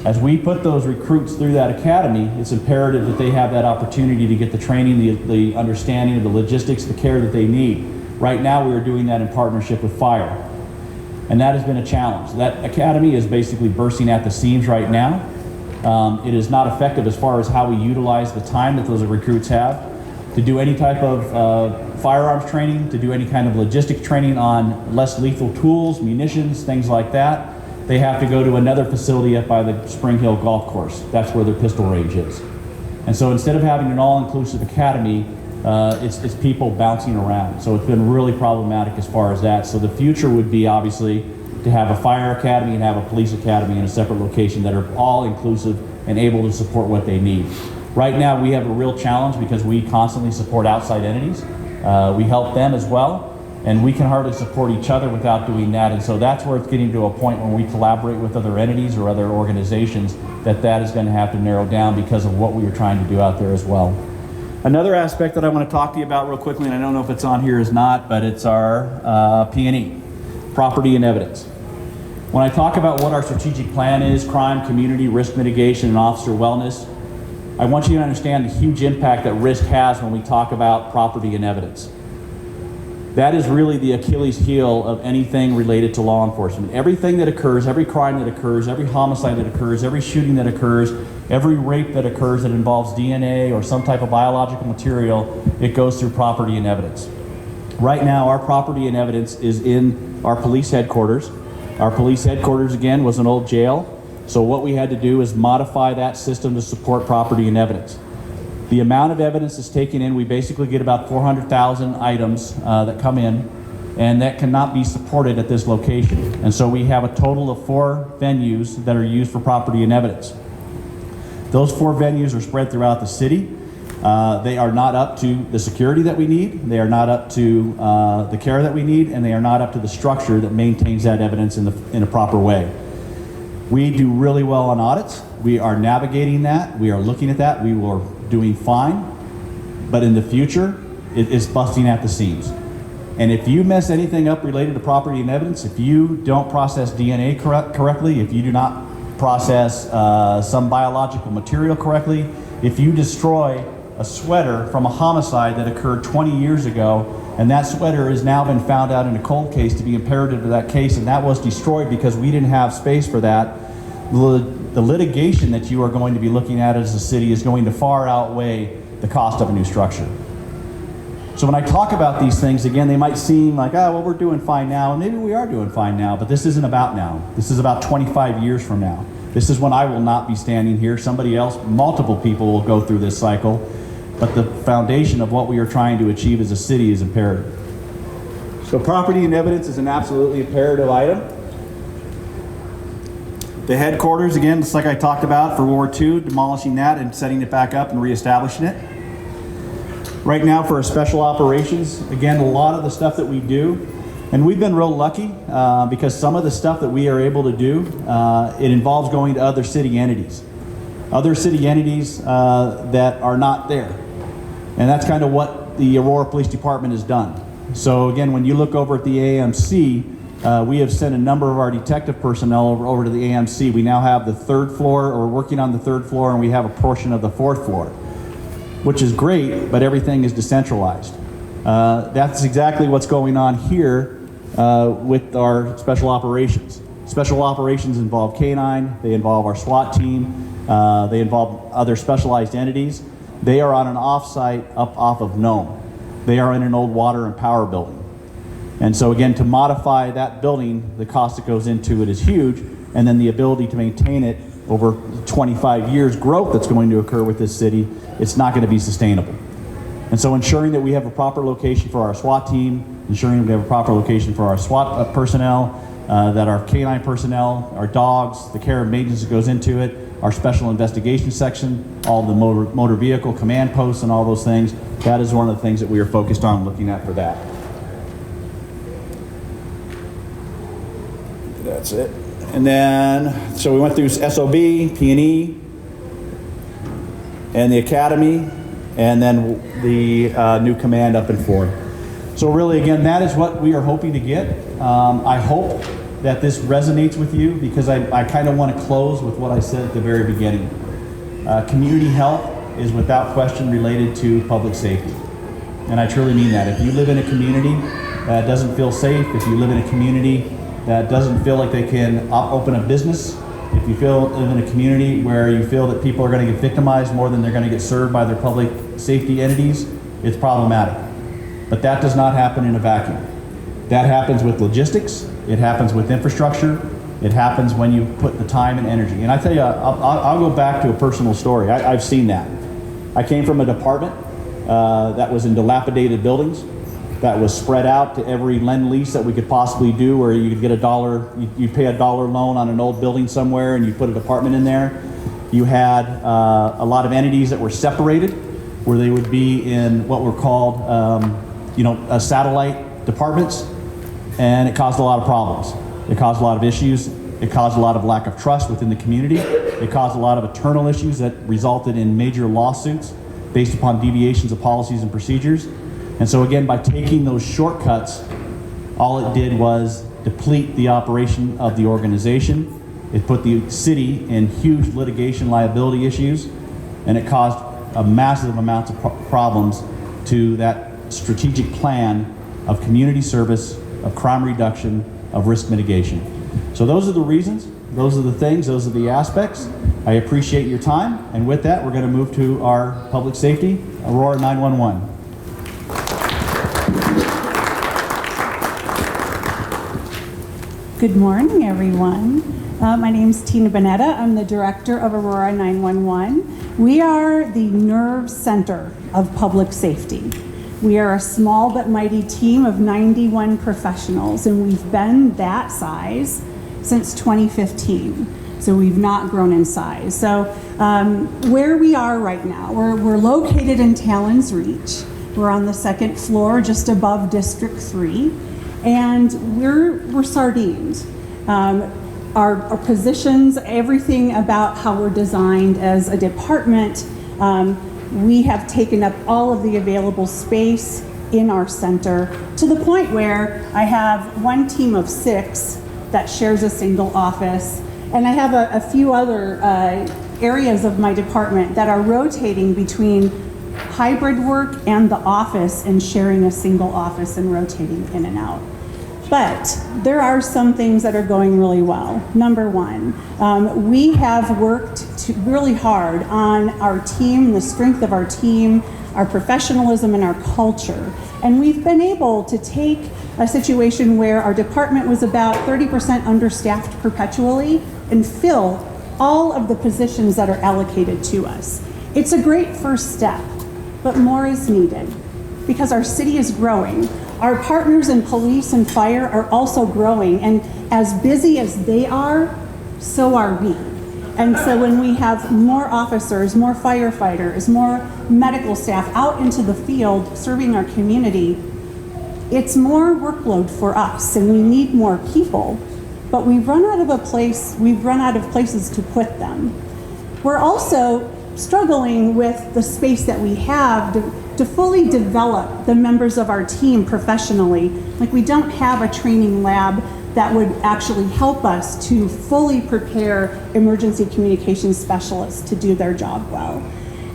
As we put those recruits through that academy, it's imperative that they have that opportunity to get the training, the understanding of the logistics, the care that they need. Right now we are doing that in partnership with fire. And that has been a challenge. That academy is basically bursting at the seams right now. It is not effective as far as how we utilize the time that those recruits have to do any type of firearms training, to do any kind of logistics training on less lethal tools, munitions, things like that. they have to go to another facility up by the Spring Hill Golf Course. That's where their pistol range is. And so instead of having an all-inclusive academy, it's people bouncing around. So it's been really problematic as far as that. So the future would be obviously to have a fire academy and have a police academy in a separate location that are all inclusive and able to support what they need. Right now we have a real challenge because we constantly support outside entities. We help them as well, and we can hardly support each other without doing that. And so that's where it's getting to a point when we collaborate with other entities or other organizations that is going to have to narrow down because of what we are trying to do out there as well. Another aspect that I want to talk to you about real quickly, and I don't know if it's on here or not, but it's our P&E, property and evidence. When I talk about what our strategic plan is, crime, community, risk mitigation, and officer wellness, I want you to understand the huge impact that risk has when we talk about property and evidence. That is really the Achilles heel of anything related to law enforcement. Everything that occurs, every crime that occurs, every homicide that occurs, every shooting that occurs, every rape that occurs that involves DNA or some type of biological material, it goes through property and evidence. Right now, our property and evidence is in our police headquarters. Our police headquarters, again, was an old jail. So what we had to do is modify that system to support property and evidence. The amount of evidence that's taken in, we basically get about 400,000 items that come in, and that cannot be supported at this location. And so we have a total of 4 venues that are used for property and evidence. Those 4 venues are spread throughout the city. They are not up to the security that we need, they are not up to the care that we need, and they are not up to the structure that maintains that evidence in a proper way. We do really well on audits. We are navigating that. We are looking at that. We are doing fine. But in the future, it is busting at the seams. And if you mess anything up related to property and evidence, if you don't process DNA correctly, if you do not process some biological material correctly, if you destroy a sweater from a homicide that occurred 20 years ago, and that sweater has now been found out in a cold case to be imperative to that case, and that was destroyed because we didn't have space for that, the litigation that you are going to be looking at as a city is going to far outweigh the cost of a new structure. So when I talk about these things, again, they might seem like, oh, well, we're doing fine now, and maybe we are doing fine now, but this isn't about now. This is about 25 years from now. This is when I will not be standing here. Somebody else, multiple people will go through this cycle. But the foundation of what we are trying to achieve as a city is imperative. So property and evidence is an absolutely imperative item. The headquarters, again, just like I talked about for World War II, demolishing that and setting it back up and reestablishing it. Right now for our special operations, again, a lot of the stuff that we do, and we've been real lucky because some of the stuff that we are able to do, it involves going to other city entities. Other city entities that are not there. And that's kind of what the Aurora Police Department has done. So again, when you look over at the AMC, we have sent a number of our detective personnel over to the AMC. We now have the 3rd floor, or we're working on the 3rd floor, and we have a portion of the 4th floor, which is great, but everything is decentralized. That's exactly what's going on here with our special operations. Special operations involve K-9, they involve our SWAT team, they involve other specialized entities. They are on an off-site up off of Nome. They are in an old water and power building. And so again, to modify that building, the cost that goes into it is huge, and then the ability to maintain it over 25 years growth that's going to occur with this city, it's not going to be sustainable. And so ensuring that we have a proper location for our SWAT team, ensuring we have a proper location for our SWAT personnel, that our K-9 personnel, our dogs, the care and maintenance that goes into it, our special investigation section, all the motor vehicle command posts and all those things, that is one of the things that we are focused on looking at for that. That's it. And then, so we went through SOB, P&E, and the academy, and then the new command up in Ford. So really, again, that is what we are hoping to get. I hope that this resonates with you because I kind of want to close with what I said at the very beginning. Community health is without question related to public safety. And I truly mean that. If you live in a community that doesn't feel safe, if you live in a community that doesn't feel like they can open a business, if you live in a community where you feel that people are going to get victimized more than they're going to get served by their public safety entities, it's problematic. But that does not happen in a vacuum. That happens with logistics, it happens with infrastructure, It happens when you put the time and energy. And I tell you, I'll go back to a personal story. I've seen that. I came from a department that was in dilapidated buildings, that was spread out to every lend lease that we could possibly do, where you could get you pay $1 loan on an old building somewhere and you put a department in there. You had a lot of entities that were separated, where they would be in what were called satellite departments, and it caused a lot of problems. It caused a lot of issues. It caused a lot of lack of trust within the community. It caused a lot of internal issues that resulted in major lawsuits based upon deviations of policies and procedures. And so again, by taking those shortcuts, all it did was deplete the operation of the organization. It put the city in huge litigation liability issues, and it caused a massive amount of problems to that strategic plan of community service, of crime reduction, of risk mitigation. So those are the reasons, those are the things, those are the aspects. I appreciate your time, and with that, we're going to move to our public safety, Aurora 911. Good morning, everyone. My name is Tina Bonetta. I'm the director of Aurora 911. We are the nerve center of public safety. We are a small but mighty team of 91 professionals, and we've been that size since 2015. So we've not grown in size. So where we are right now, we're located in Talon's Reach. We're on the second floor, just above District 3, and we're sardines. Our positions, everything about how we're designed as a department, we have taken up all of the available space in our center to the point where I have one team of 6 that shares a single office, and I have a few other areas of my department that are rotating between hybrid work and the office and sharing a single office and rotating in and out. But there are some things that are going really well. Number one, we have worked really hard on our team, the strength of our team, our professionalism, and our culture. And we've been able to take a situation where our department was about 30% understaffed perpetually and fill all of the positions that are allocated to us. It's a great first step, but more is needed because our city is growing. Our partners in police and fire are also growing, and as busy as they are, so are we. And so when we have more officers, more firefighters, more medical staff out into the field serving our community, it's more workload for us, and we need more people, but we've run out of places to put them. We're also struggling with the space that we have to fully develop the members of our team professionally. Like, we don't have a training lab that would actually help us to fully prepare emergency communications specialists to do their job well.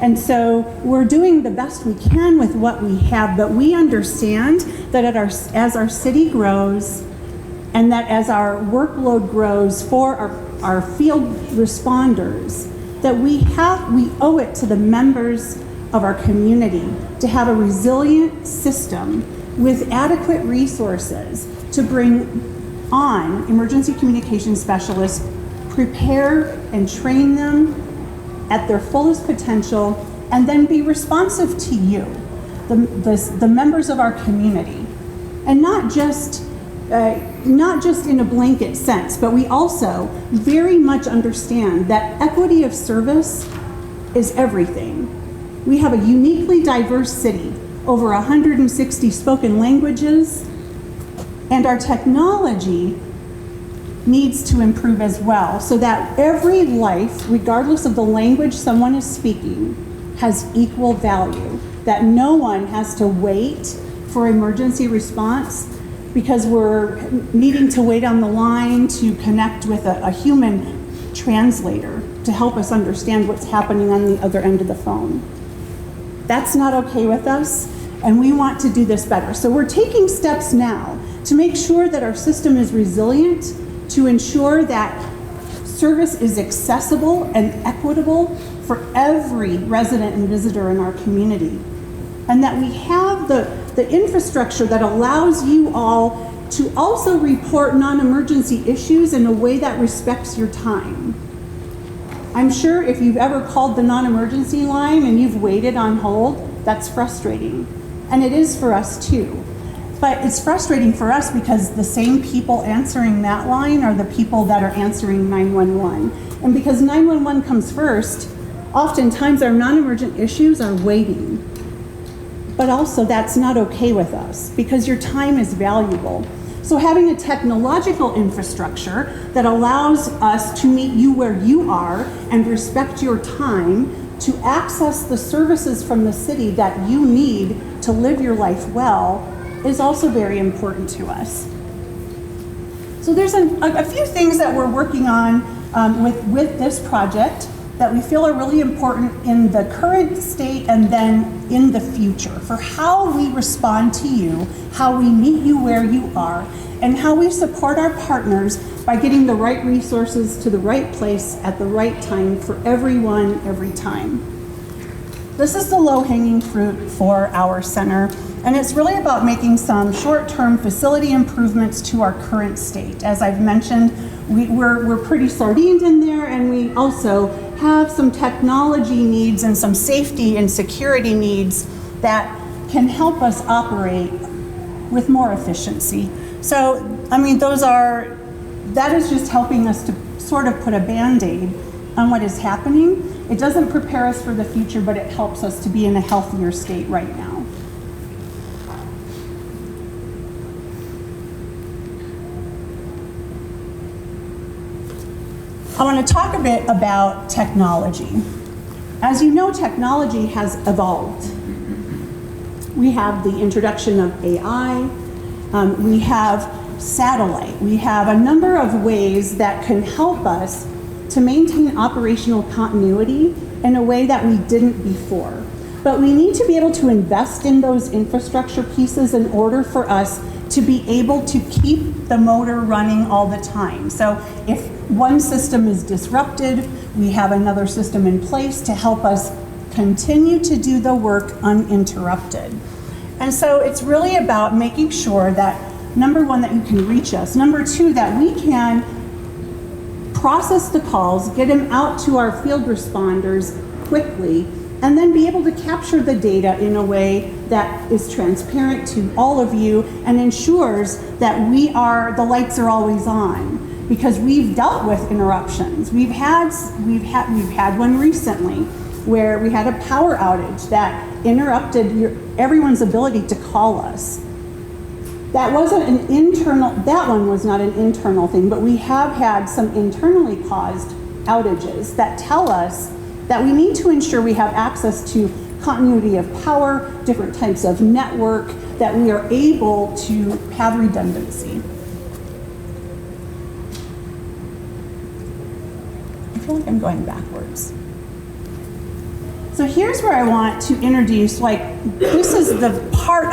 And so we're doing the best we can with what we have, but we understand that as our city grows and that as our workload grows for our field responders, that we owe it to the members of our community to have a resilient system with adequate resources to bring on emergency communication specialists, prepare and train them at their fullest potential, and then be responsive to you, the members of our community. And not just in a blanket sense, but we also very much understand that equity of service is everything. We have a uniquely diverse city, over 160 spoken languages, and our technology needs to improve as well, so that every life, regardless of the language someone is speaking, has equal value, that no one has to wait for emergency response because we're needing to wait on the line to connect with a human translator to help us understand what's happening on the other end of the phone. That's not okay with us, and we want to do this better. So we're taking steps now to make sure that our system is resilient, to ensure that service is accessible and equitable for every resident and visitor in our community, and that we have the infrastructure that allows you all to also report non-emergency issues in a way that respects your time. I'm sure if you've ever called the non-emergency line and you've waited on hold, that's frustrating. And it is for us too. But it's frustrating for us because the same people answering that line are the people that are answering 911. And because 911 comes first, oftentimes our non-emergent issues are waiting. But also that's not okay with us because your time is valuable. So having a technological infrastructure that allows us to meet you where you are and respect your time to access the services from the city that you need to live your life well is also very important to us. So there's a few things that we're working on with this project that we feel are really important in the current state and then in the future for how we respond to you, how we meet you where you are, and how we support our partners by getting the right resources to the right place at the right time for everyone, every time. This is the low-hanging fruit for our center, and it's really about making some short-term facility improvements to our current state. As I've mentioned, we're pretty sardined in there, and we also have some technology needs and some safety and security needs that can help us operate with more efficiency. So, I mean, that is just helping us to sort of put a Band-Aid on what is happening. It doesn't prepare us for the future, but it helps us to be in a healthier state right now. I want to talk a bit about technology. As you know, technology has evolved. We have the introduction of AI, we have satellite, we have a number of ways that can help us to maintain operational continuity in a way that we didn't before. But we need to be able to invest in those infrastructure pieces in order for us to be able to keep the motor running all the time. So if one system is disrupted, we have another system in place to help us continue to do the work uninterrupted. And so it's really about making sure that, number one, that you can reach us. Number two, that we can process the calls, get them out to our field responders quickly, and then be able to capture the data in a way that is transparent to all of you and ensures that the lights are always on. Because we've dealt with interruptions. We've had one recently where we had a power outage that interrupted everyone's ability to call us. That one was not an internal thing, but we have had some internally caused outages that tell us that we need to ensure we have access to continuity of power, different types of network, that we are able to have redundancy. I feel like I'm going backwards. So here's where I want to introduce, this is the part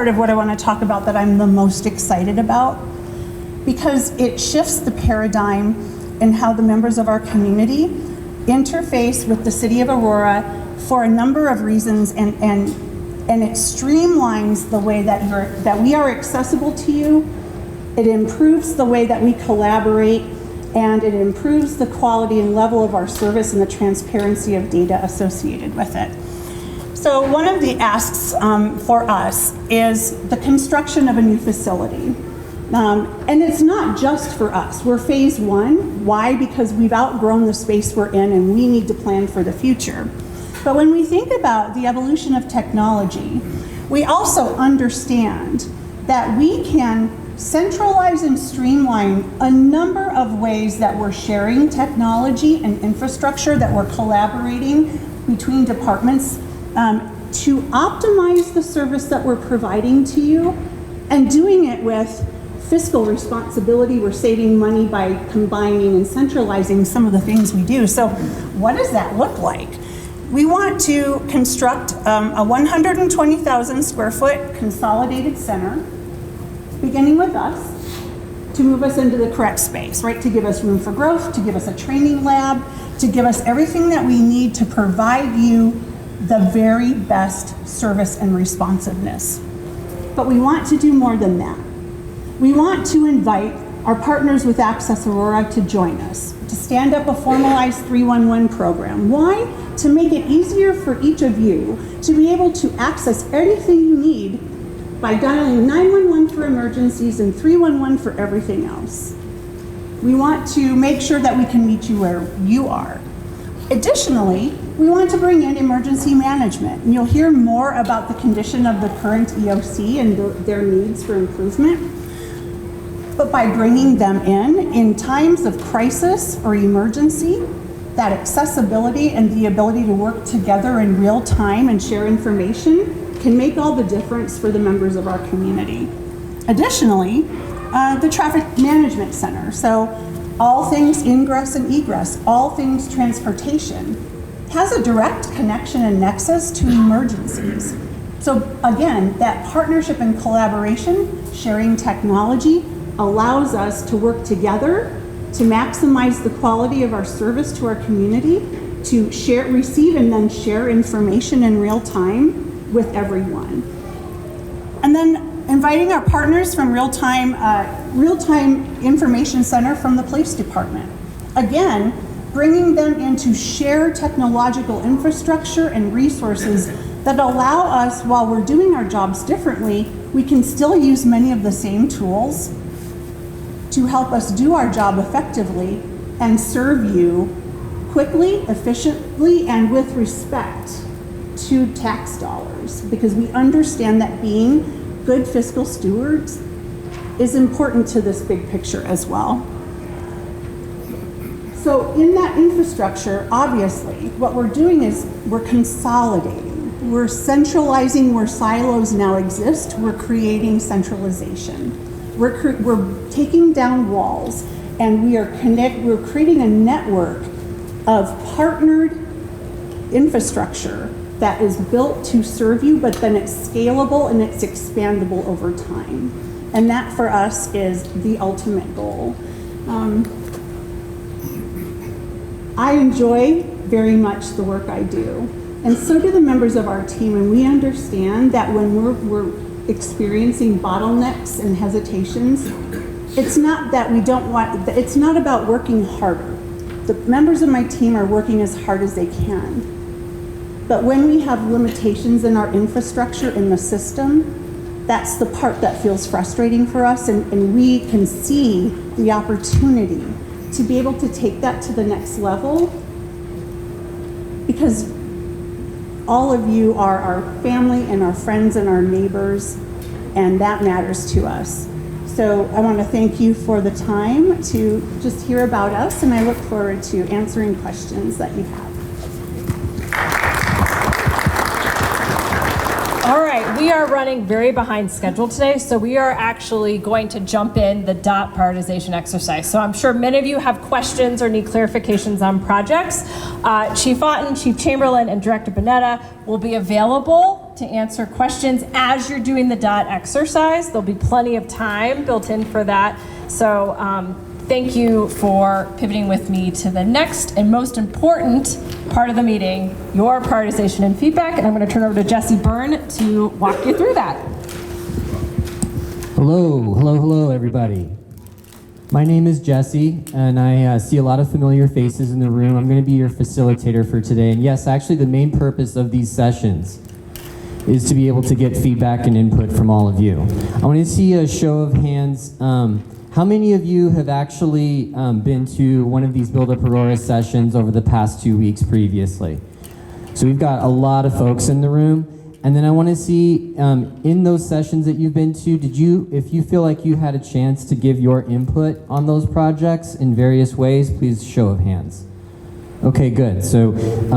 of what I want to talk about that I'm the most excited about, because it shifts the paradigm in how the members of our community interface with the city of Aurora for a number of reasons, and it streamlines the way that we are accessible to you. It improves the way that we collaborate, and it improves the quality and level of our service and the transparency of data associated with it. So one of the asks for us is the construction of a new facility. And it's not just for us. We're phase one. Why? Because we've outgrown the space we're in and we need to plan for the future. But when we think about the evolution of technology, we also understand that we can centralize and streamline a number of ways that we're sharing technology and infrastructure, that we're collaborating between departments to optimize the service that we're providing to you, and doing it with fiscal responsibility. We're saving money by combining and centralizing some of the things we do. So what does that look like? We want to construct a 120,000 square foot consolidated center, beginning with us, to move us into the correct space, right? To give us room for growth, to give us a training lab, to give us everything that we need to provide you the very best service and responsiveness. But we want to do more than that. we want to invite our partners with Access Aurora to join us, to stand up a formalized 311 program. Why? To make it easier for each of you to be able to access anything you need by dialing 911 for emergencies and 311 for everything else. We want to make sure that we can meet you where you are. Additionally, we want to bring in emergency management, and you'll hear more about the condition of the current EOC and their needs for improvement. But by bringing them in times of crisis or emergency, that accessibility and the ability to work together in real time and share information can make all the difference for the members of our community. Additionally, the Traffic Management Center, so all things ingress and egress, all things transportation, has a direct connection and nexus to emergencies. So again, that partnership and collaboration, sharing technology, allows us to work together to maximize the quality of our service to our community, to share, receive, and then share information in real time with everyone. And then inviting our partners from Real-Time Information Center from the Police Department. Again, bringing them into shared technological infrastructure and resources that allow us, while we're doing our jobs differently, we can still use many of the same tools to help us do our job effectively and serve you quickly, efficiently, and with respect to tax dollars, because we understand that being good fiscal stewards is important to this big picture as well. So in that infrastructure, obviously, what we're doing is we're consolidating. We're centralizing where silos now exist. We're creating centralization. We're taking down walls, and we're creating a network of partnered infrastructure that is built to serve you, but then it's scalable and it's expandable over time. And that for us is the ultimate goal. I enjoy very much the work I do, and so do the members of our team, and we understand that when we're experiencing bottlenecks and hesitations, it's not that we don't want, it's not about working harder. The members of my team are working as hard as they can. But when we have limitations in our infrastructure in the system, that's the part that feels frustrating for us, and we can see the opportunity to be able to take that to the next level, because all of you are our family and our friends and our neighbors, and that matters to us. So I want to thank you for the time to just hear about us, and I look forward to answering questions that you have. All right, we are running very behind schedule today, so we are actually going to jump in the DOT prioritization exercise. So I'm sure many of you have questions or need clarifications on projects. Chief Otten, Chief Chamberlain, and Director Bonetta will be available to answer questions as you're doing the DOT exercise. There'll be plenty of time built in for that. So thank you for pivoting with me to the next and most important part of the meeting, your prioritization and feedback. And I'm going to turn over to Jesse Byrne to walk you through that. Hello, everybody. My name is Jesse, and I see a lot of familiar faces in the room. I'm going to be your facilitator for today. And yes, actually, the main purpose of these sessions is to be able to get feedback and input from all of you. I want to see a show of hands. How many of you have actually been to one of these Build Up Aurora sessions over the past 2 weeks previously? So we've got a lot of folks in the room. And then I want to see in those sessions that you've been to, if you feel like you had a chance to give your input on those projects in various ways, please show of hands. Okay, good. So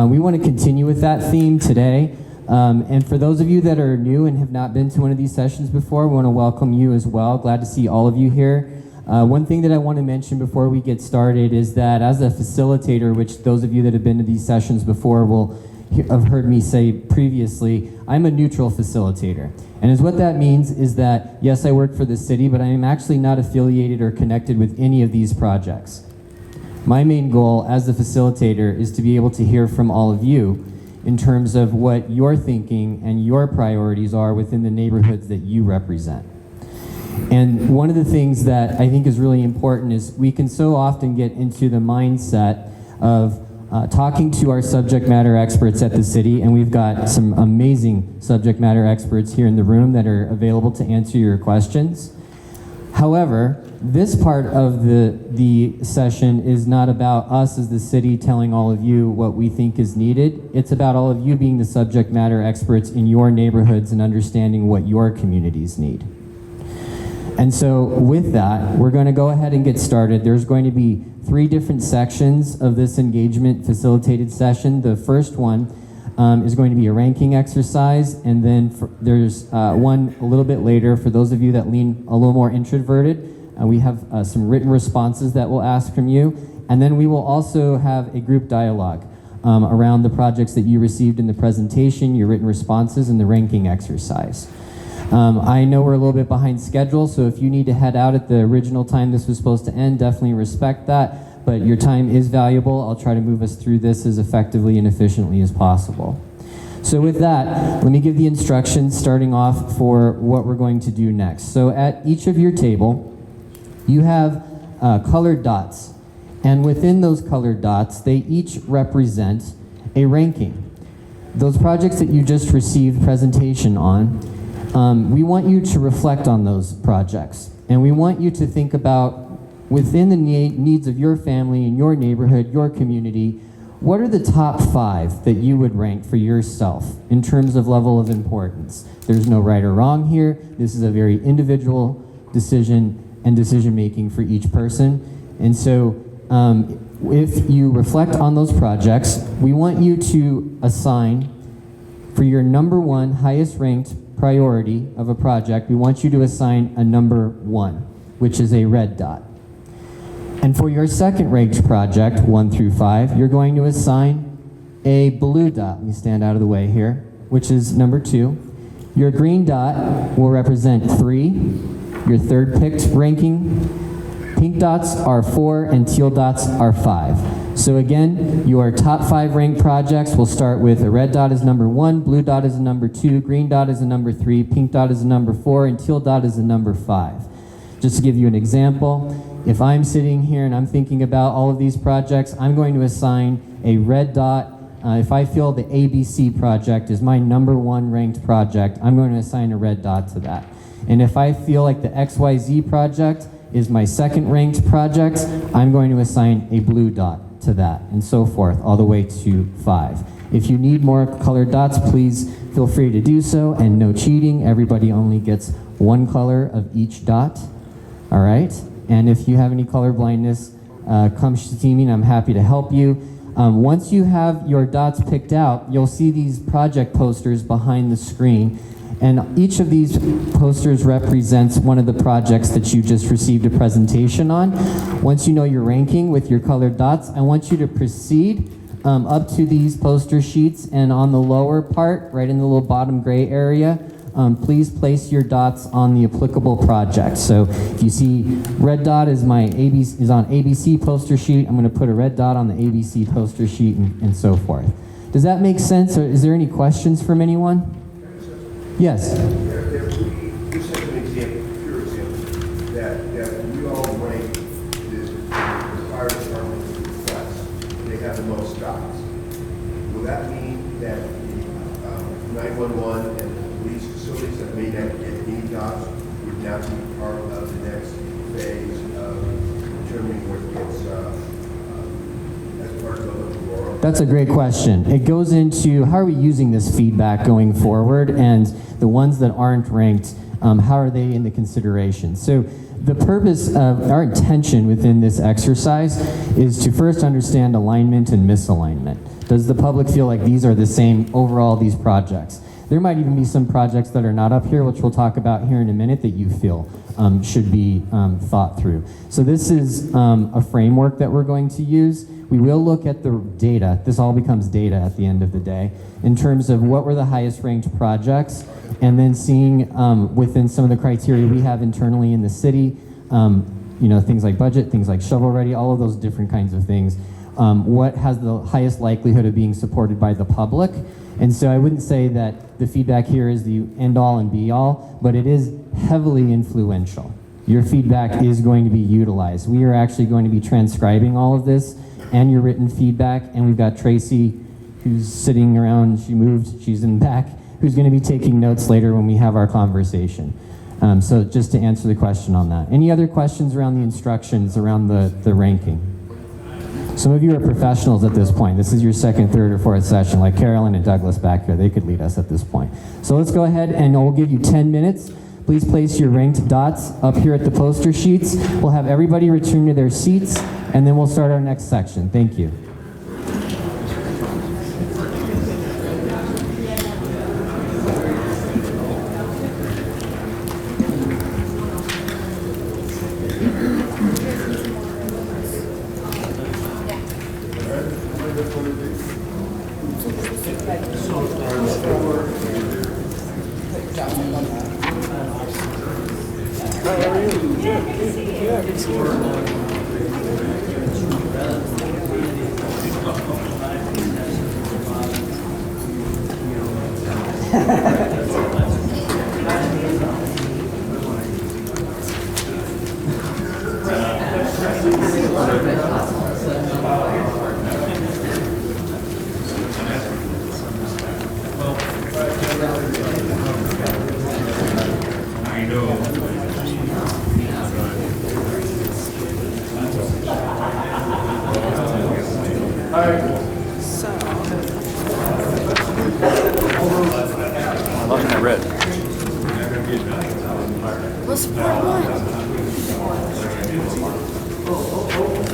we want to continue with that theme today. And for those of you that are new and have not been to one of these sessions before, we want to welcome you as well. Glad to see all of you here. One thing that I want to mention before we get started is that as a facilitator, which those of you that have been to these sessions before will have heard me say previously, I'm a neutral facilitator. And what that means is that, yes, I work for the city, but I am actually not affiliated or connected with any of these projects. My main goal as the facilitator is to be able to hear from all of you in terms of what your thinking and your priorities are within the neighborhoods that you represent. And one of the things that I think is really important is we can so often get into the mindset of talking to our subject matter experts at the city, and we've got some amazing subject matter experts here in the room that are available to answer your questions. However, this part of the session is not about us as the city telling all of you what we think is needed. It's about all of you being the subject matter experts in your neighborhoods and understanding what your communities need. And so with that, we're going to go ahead and get started. There's going to be 3 different sections of this engagement facilitated session. The first one is going to be a ranking exercise, and then there's one a little bit later for those of you that lean a little more introverted. We have some written responses that we'll ask from you, and then we will also have a group dialogue around the projects that you received in the presentation, your written responses, and the ranking exercise. I know we're a little bit behind schedule, so if you need to head out at the original time this was supposed to end, definitely respect that, but your time is valuable. I'll try to move us through this as effectively and efficiently as possible. So with that, let me give the instructions starting off for what we're going to do next. So at each of your table, you have colored dots, and within those colored dots, they each represent a ranking. Those projects that you just received presentation on, we want you to reflect on those projects, and we want you to think about within the needs of your family and your neighborhood, your community, what are the top 5 that you would rank for yourself in terms of level of importance? There's no right or wrong here. This is a very individual decision and decision making for each person. And so if you reflect on those projects, we want you to assign for your number 1 highest ranked priority of a project, we want you to assign a number 1, which is a red dot. And for your second ranked project, 1 through 5, you're going to assign a blue dot. Let me stand out of the way here, which is number 2. Your green dot will represent 3. Your third picked ranking. Pink dots are 4 and teal dots are 5. So again, your top 5 ranked projects will start with a red dot is number 1, blue dot is a number 2, green dot is a number 3, pink dot is a number 4, and teal dot is a number 5. Just to give you an example, if I'm sitting here and I'm thinking about all of these projects, I'm going to assign a red dot. If I feel the ABC project is my number 1 ranked project, I'm going to assign a red dot to that. And if I feel like the XYZ project is my second ranked project, I'm going to assign a blue dot to that, and so forth, all the way to 5. If you need more colored dots, please feel free to do so, and no cheating. Everybody only gets 1 color of each dot, all right? And if you have any color blindness, come see me and I'm happy to help you. Once you have your dots picked out, you'll see these project posters behind the screen. And each of these posters represents one of the projects that you just received a presentation on. Once you know your ranking with your colored dots, I want you to proceed up to these poster sheets, and on the lower part, right in the little bottom gray area, please place your dots on the applicable project. So if you see red dot is on ABC poster sheet, I'm going to put a red dot on the ABC poster sheet, and so forth. Does that make sense, or is there any questions from anyone? Yes. Just as an example, pure example, that we all rank the fire department's requests, they have the most dots. Will that mean that the 911 and the police facilities that may not get any dots would now be part of the next phase of determining what gets as part of the Aurora? That's a great question. It goes into how are we using this feedback going forward, and the ones that aren't ranked, how are they in the consideration? So the purpose of our intention within this exercise is to first understand alignment and misalignment. Does the public feel like these are the same overall, these projects? There might even be some projects that are not up here, which we'll talk about here in a minute, that you feel should be thought through. So this is a framework that we're going to use. We will look at the data. This all becomes data at the end of the day in terms of what were the highest ranked projects, and then seeing within some of the criteria we have internally in the city, things like budget, things like shovel ready, all of those different kinds of things. What has the highest likelihood of being supported by the public? And so I wouldn't say that the feedback here is the end all and be all, but it is heavily influential. Your feedback is going to be utilized. We are actually going to be transcribing all of this and your written feedback, and we've got Tracy, who's sitting around, she moved, she's in the back, who's going to be taking notes later when we have our conversation. So just to answer the question on that. Any other questions around the instructions, around the ranking? Some of you are professionals at this point. This is your second, third, or fourth session, like Carolyn and Douglas back here. They could lead us at this point. So let's go ahead and we'll give you 10 minutes. Please place your ranked dots up here at the poster sheets. We'll have everybody return to their seats, and then we'll start our next section. Thank you.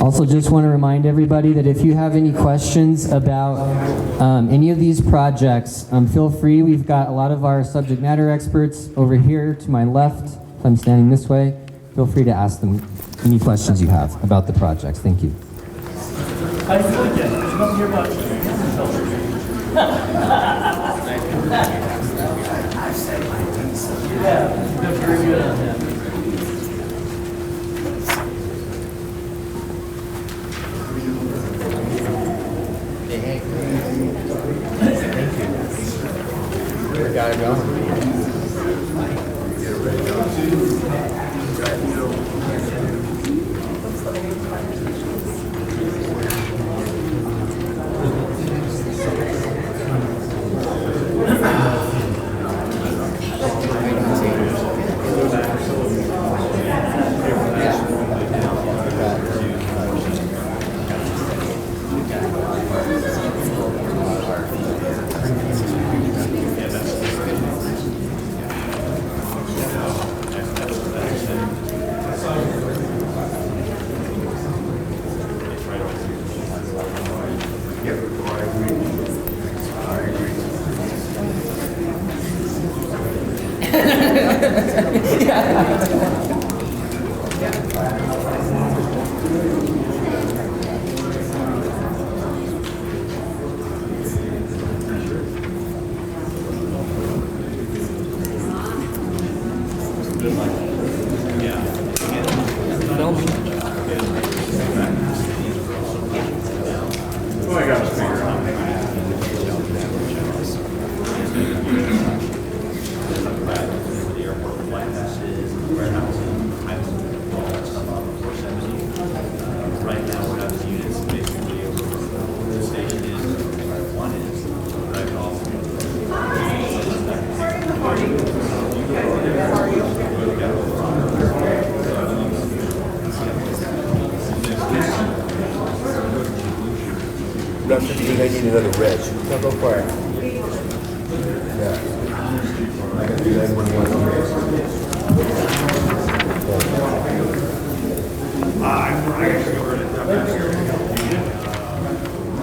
Also, just want to remind everybody that if you have any questions about any of these projects, feel free. We've got a lot of our subject matter experts over here to my left. If I'm standing this way, feel free to ask them any questions you have about the projects. Thank you. Got it going. They need another red. So go for it. Yeah. I got the 911. I actually go over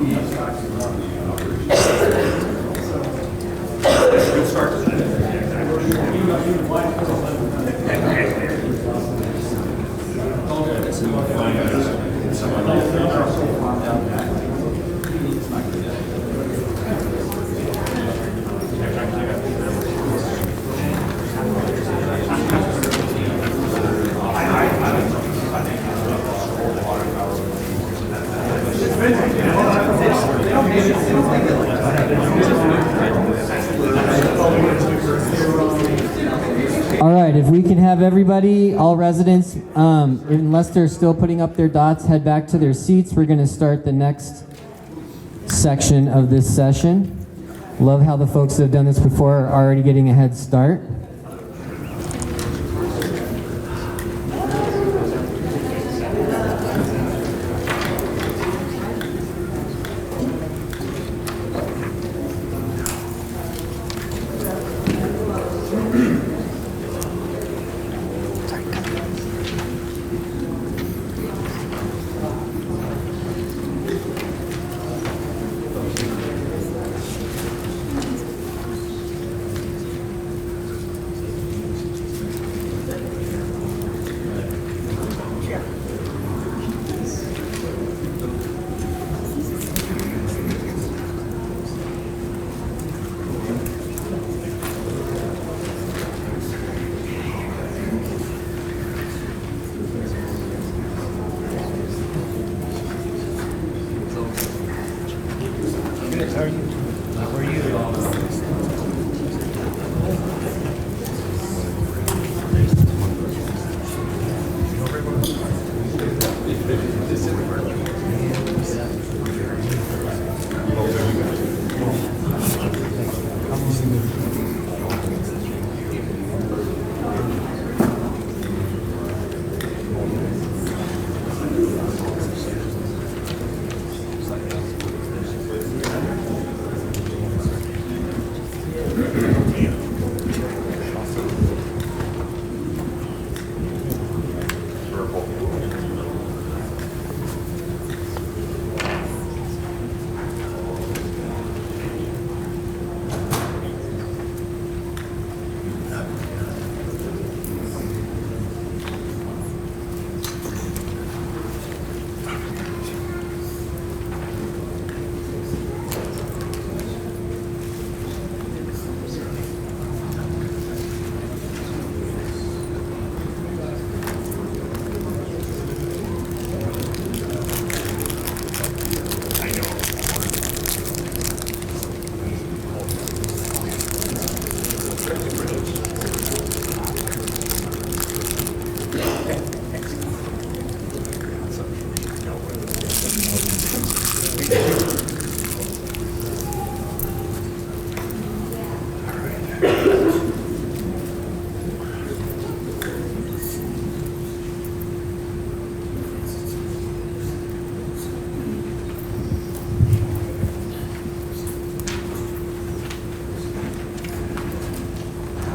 Good start to that. can have everybody, all residents, unless they're still putting up their dots, head back to their seats. We're going to start the next section of this session. Love how the folks that have done this before are already getting a head start.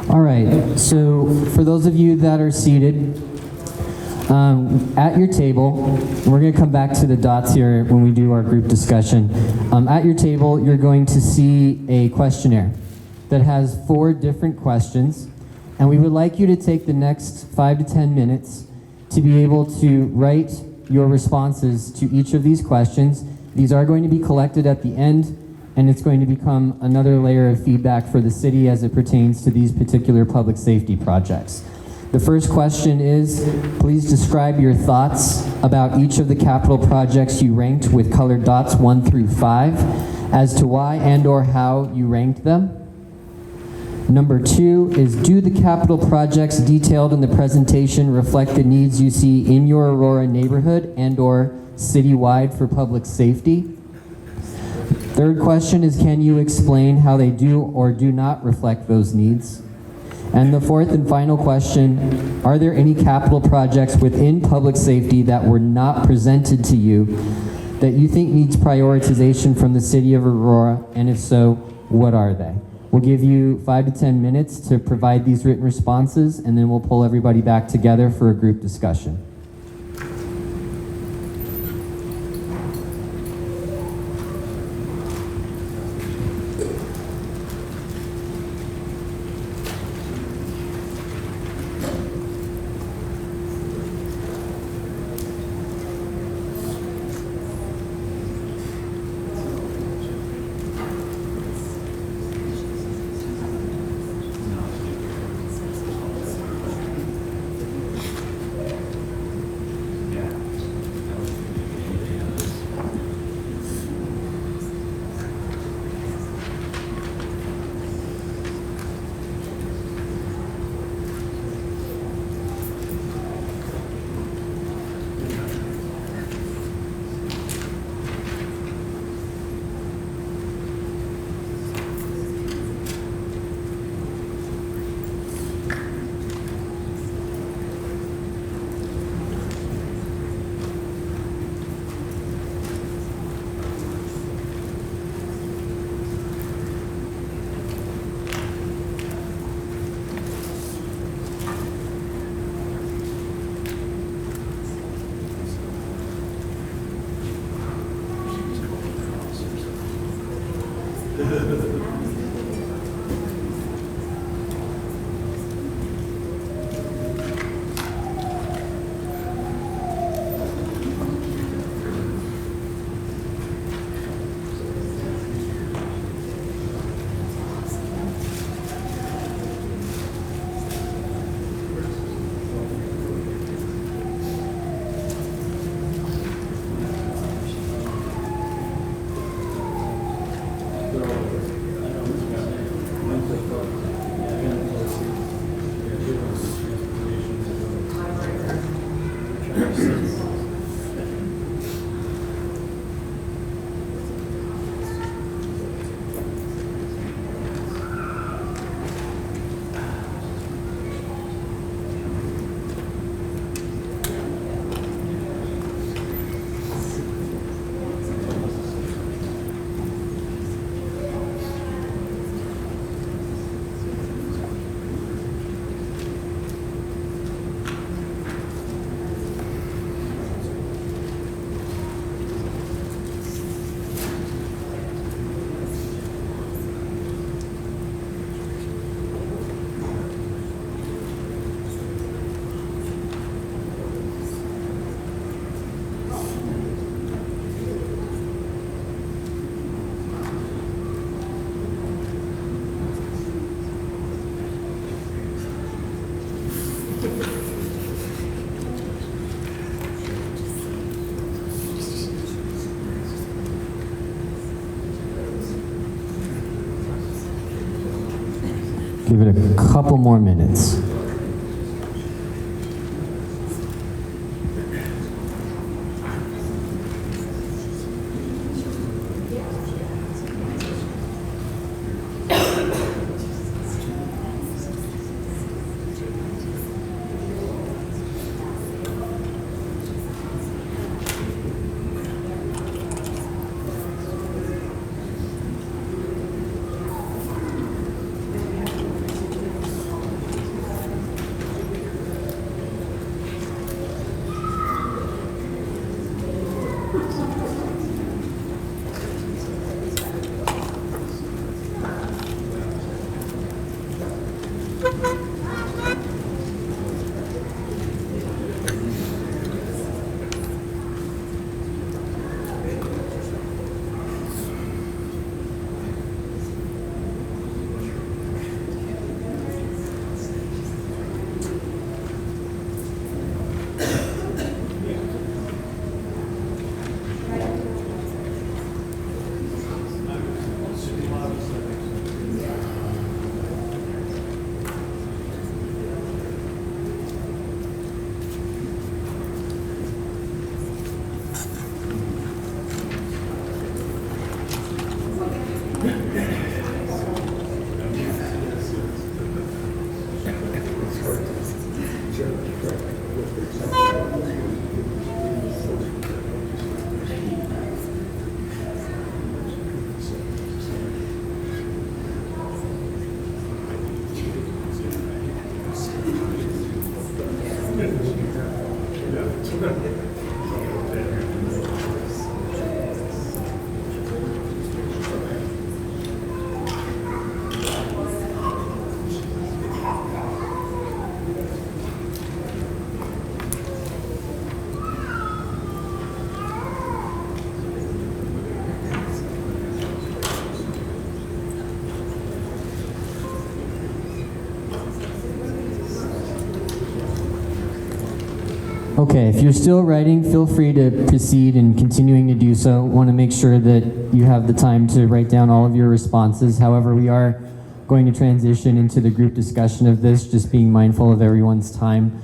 All right, so for those of you that are seated at your table, we're going to come back to the dots here when we do our group discussion. At your table, you're going to see a questionnaire that has 4 different questions, and we would like you to take the next 5 to 10 minutes to be able to write your responses to each of these questions. These are going to be collected at the end, and it's going to become another layer of feedback for the city as it pertains to these particular public safety projects. The first question is, please describe your thoughts about each of the capital projects you ranked with colored dots 1 through 5 as to why and or how you ranked them. Number 2 is, do the capital projects detailed in the presentation reflect the needs you see in your Aurora neighborhood and or citywide for public safety? Third question is, can you explain how they do or do not reflect those needs? And the fourth and final question, are there any capital projects within public safety that were not presented to you that you think needs prioritization from the city of Aurora, and if so, what are they? We'll give you 5 to 10 minutes to provide these written responses, and then we'll pull everybody back together for a group discussion. Give it a couple more minutes. Okay, if you're still writing, feel free to proceed and continuing to do so. Want to make sure that you have the time to write down all of your responses. However, we are going to transition into the group discussion of this, just being mindful of everyone's time.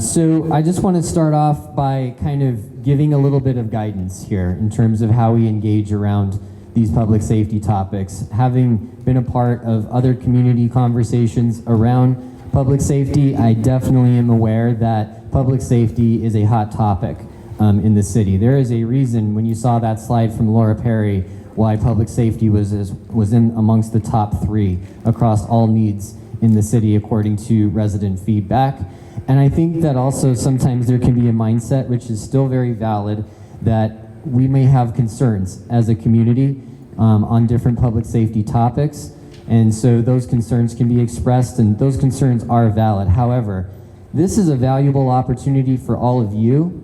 So I just want to start off by kind of giving a little bit of guidance here in terms of how we engage around these public safety topics. Having been a part of other community conversations around public safety, I definitely am aware that public safety is a hot topic in the city. There is a reason when you saw that slide from Laura Perry why public safety was in amongst the top 3 across all needs in the city according to resident feedback. And I think that also sometimes there can be a mindset, which is still very valid, that we may have concerns as a community on different public safety topics. And so those concerns can be expressed, and those concerns are valid. However, this is a valuable opportunity for all of you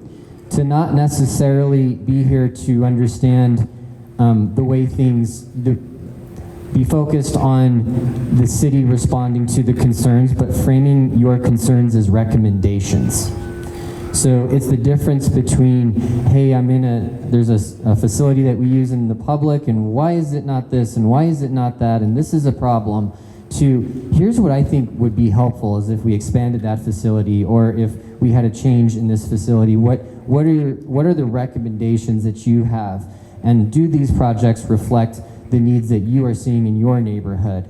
to not necessarily be here to understand the way things be focused on the city responding to the concerns, but framing your concerns as recommendations. So it's the difference between, hey, there's a facility that we use in the public, and why is it not this, and why is it not that, and this is a problem, to here's what I think would be helpful is if we expanded that facility, or if we had a change in this facility, what are the recommendations that you have, and do these projects reflect the needs that you are seeing in your neighborhood?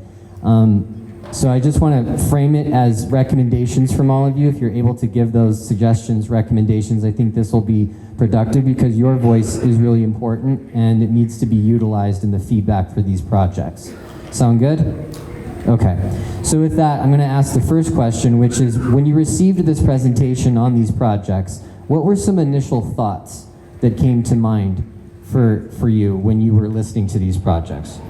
So I just want to frame it as recommendations from all of you. If you're able to give those suggestions, recommendations, I think this will be productive because your voice is really important and it needs to be utilized in the feedback for these projects. Sound good? Okay. So with that, I'm going to ask the first question, which is, when you received this presentation on these projects, what were some initial thoughts that came to mind for you when you were listening to these projects?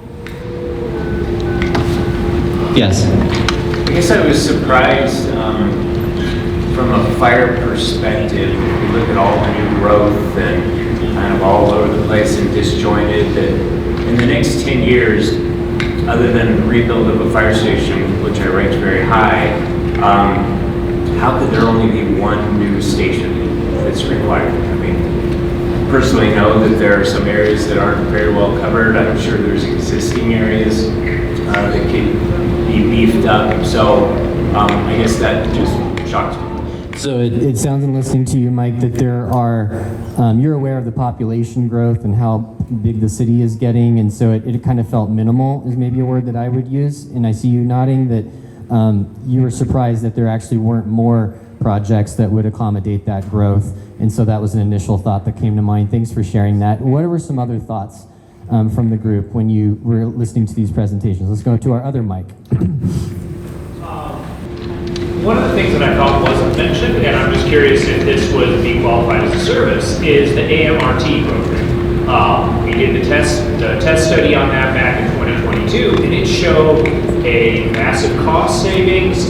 Yes. I guess I was surprised from a fire perspective. If you look at all the new growth and kind of all over the place and disjointed, that in the next 10 years, other than the rebuild of a fire station, which I ranked very high, how could there only be one new station that's required? I mean, personally know that there are some areas that aren't very well covered. I'm sure there's existing areas that could be beefed up. So I guess that just shocked me. So it sounds in listening to you, Mike, that there are, you're aware of the population growth and how big the city is getting, and so it kind of felt minimal is maybe a word that I would use. And I see you nodding that you were surprised that there actually weren't more projects that would accommodate that growth. And so that was an initial thought that came to mind. Thanks for sharing that. What were some other thoughts from the group when you were listening to these presentations? Let's go to our other Mike. One of the things that I thought wasn't mentioned, and I'm just curious if this would be qualified as a service, is the AMRT program. We did the test study on that back in 2022, and it showed a massive cost savings,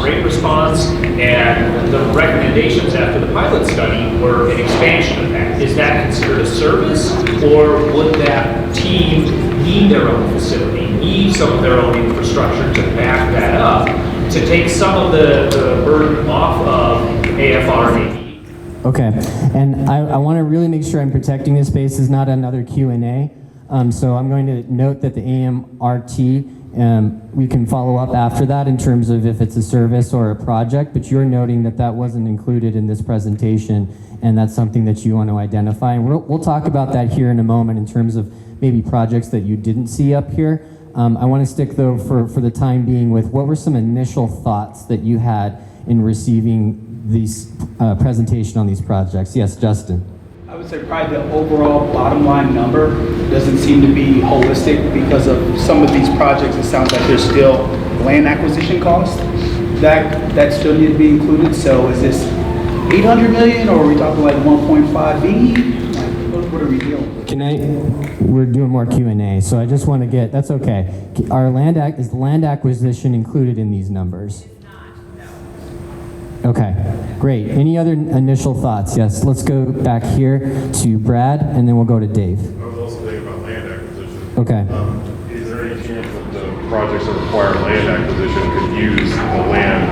great response, and the recommendations after the pilot study were an expansion of that. Is that considered a service, or would that team need their own facility, need some of their own infrastructure to back that up, to take some of the burden off of AFR and AD? Okay, and I want to really make sure I'm protecting this space is not another Q&A. So I'm going to note that the AMRT, we can follow up after that in terms of if it's a service or a project, but you're noting that that wasn't included in this presentation, and that's something that you want to identify. And we'll talk about that here in a moment in terms of maybe projects that you didn't see up here. I want to stick, though, for the time being with what were some initial thoughts that you had in receiving these presentation on these projects. Yes, Justin. I would say probably the overall bottom line number doesn't seem to be holistic because of some of these projects. It sounds like there's still land acquisition costs that still need to be included. So is this 800 million, or are we talking like 1.5 B? Like, what are we dealing with? We're doing more Q&A, so I just want to get, that's okay. Is the land acquisition included in these numbers? Okay, great. Any other initial thoughts? Yes, let's go back here to Brad, and then we'll go to Dave. I was also thinking about land acquisition. Okay. Is there any chance that the projects that require land acquisition could use the land,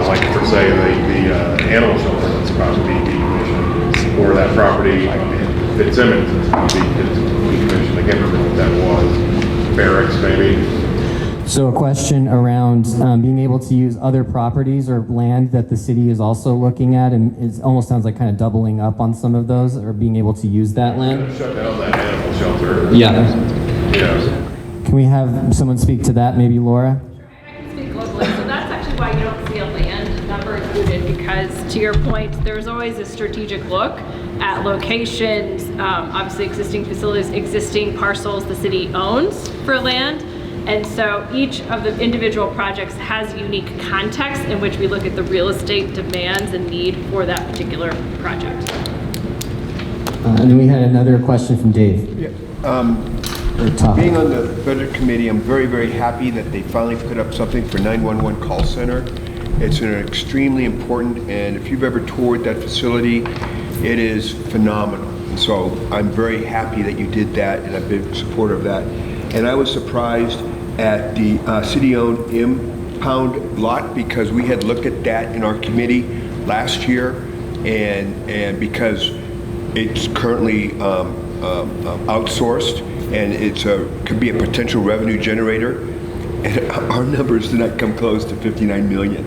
like for say the animal shelter that's about to be decommissioned, or that property in Fitzsimmons is going to be decommissioned? I can't remember what that was. Barracks, maybe. So a question around being able to use other properties or land that the city is also looking at, and it almost sounds like kind of doubling up on some of those, or being able to use that land. Shut down that animal shelter. Yeah. Yeah. Can we have someone speak to that? Maybe Laura? I can speak locally. So that's actually why you don't see a land number included, because to your point, there's always a strategic look at locations, obviously existing facilities, existing parcels the city owns for land. And so each of the individual projects has unique context in which we look at the real estate demands and need for that particular project. And then we had another question from Dave. Yeah. or topic. Being on the budget committee, I'm very, very happy that they finally put up something for 911 call center. It's an extremely important, and if you've ever toured that facility, it is phenomenal. And so I'm very happy that you did that, and I've been a supporter of that. And I was surprised at the city-owned impound lot, because we had looked at that in our committee last year, and because it's currently outsourced, and could be a potential revenue generator, and our numbers did not come close to 59 million,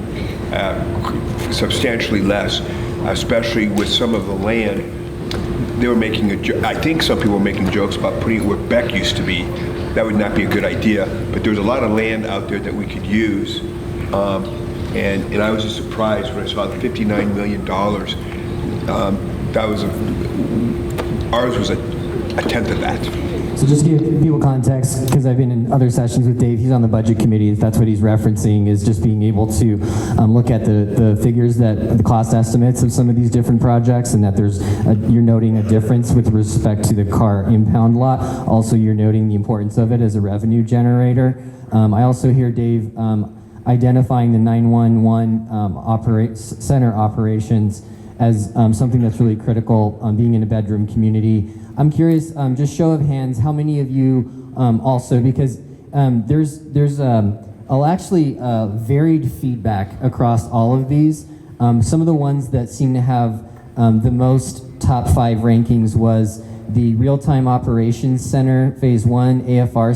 substantially less, especially with some of the land. They were making I think some people were making jokes about putting it where Beck used to be. That would not be a good idea, but there's a lot of land out there that we could use, and I was just surprised when I saw the $59 million. That was ours was a tenth of that. So just to give people context, because I've been in other sessions with Dave, he's on the budget committee, if that's what he's referencing, is just being able to look at the figures, the cost estimates of some of these different projects, and that you're noting a difference with respect to the car impound lot. Also, you're noting the importance of it as a revenue generator. I also hear Dave identifying the 911 center operations as something that's really critical, being in a bedroom community. I'm curious, just show of hands, how many of you also, because there's actually varied feedback across all of these. Some of the ones that seem to have the most top 5 rankings was the Real-Time Operations Center, Phase 1, AFR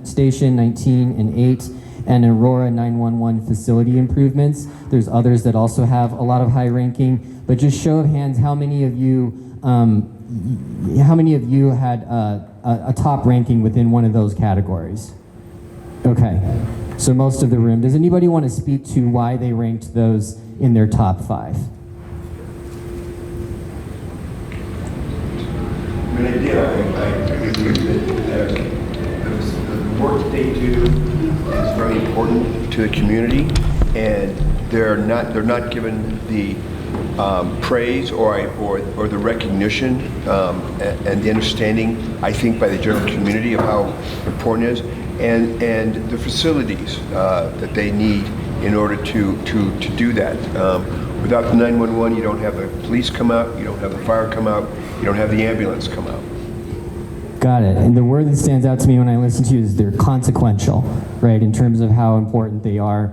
Station 19 and 8, and Aurora 911 facility improvements. There's others that also have a lot of high ranking, but just show of hands, how many of you had a top ranking within one of those categories? Okay, so most of the room. Does anybody want to speak to why they ranked those in their top 5? I mean, I did. I agree that the work that they do is very important to the community, and they're not given the praise or the recognition and the understanding, I think, by the general community of how important it is, and the facilities that they need in order to do that. Without the 911, you don't have the police come out, you don't have the fire come out, you don't have the ambulance come out. Got it. And the word that stands out to me when I listen to you is they're consequential, right, in terms of how important they are.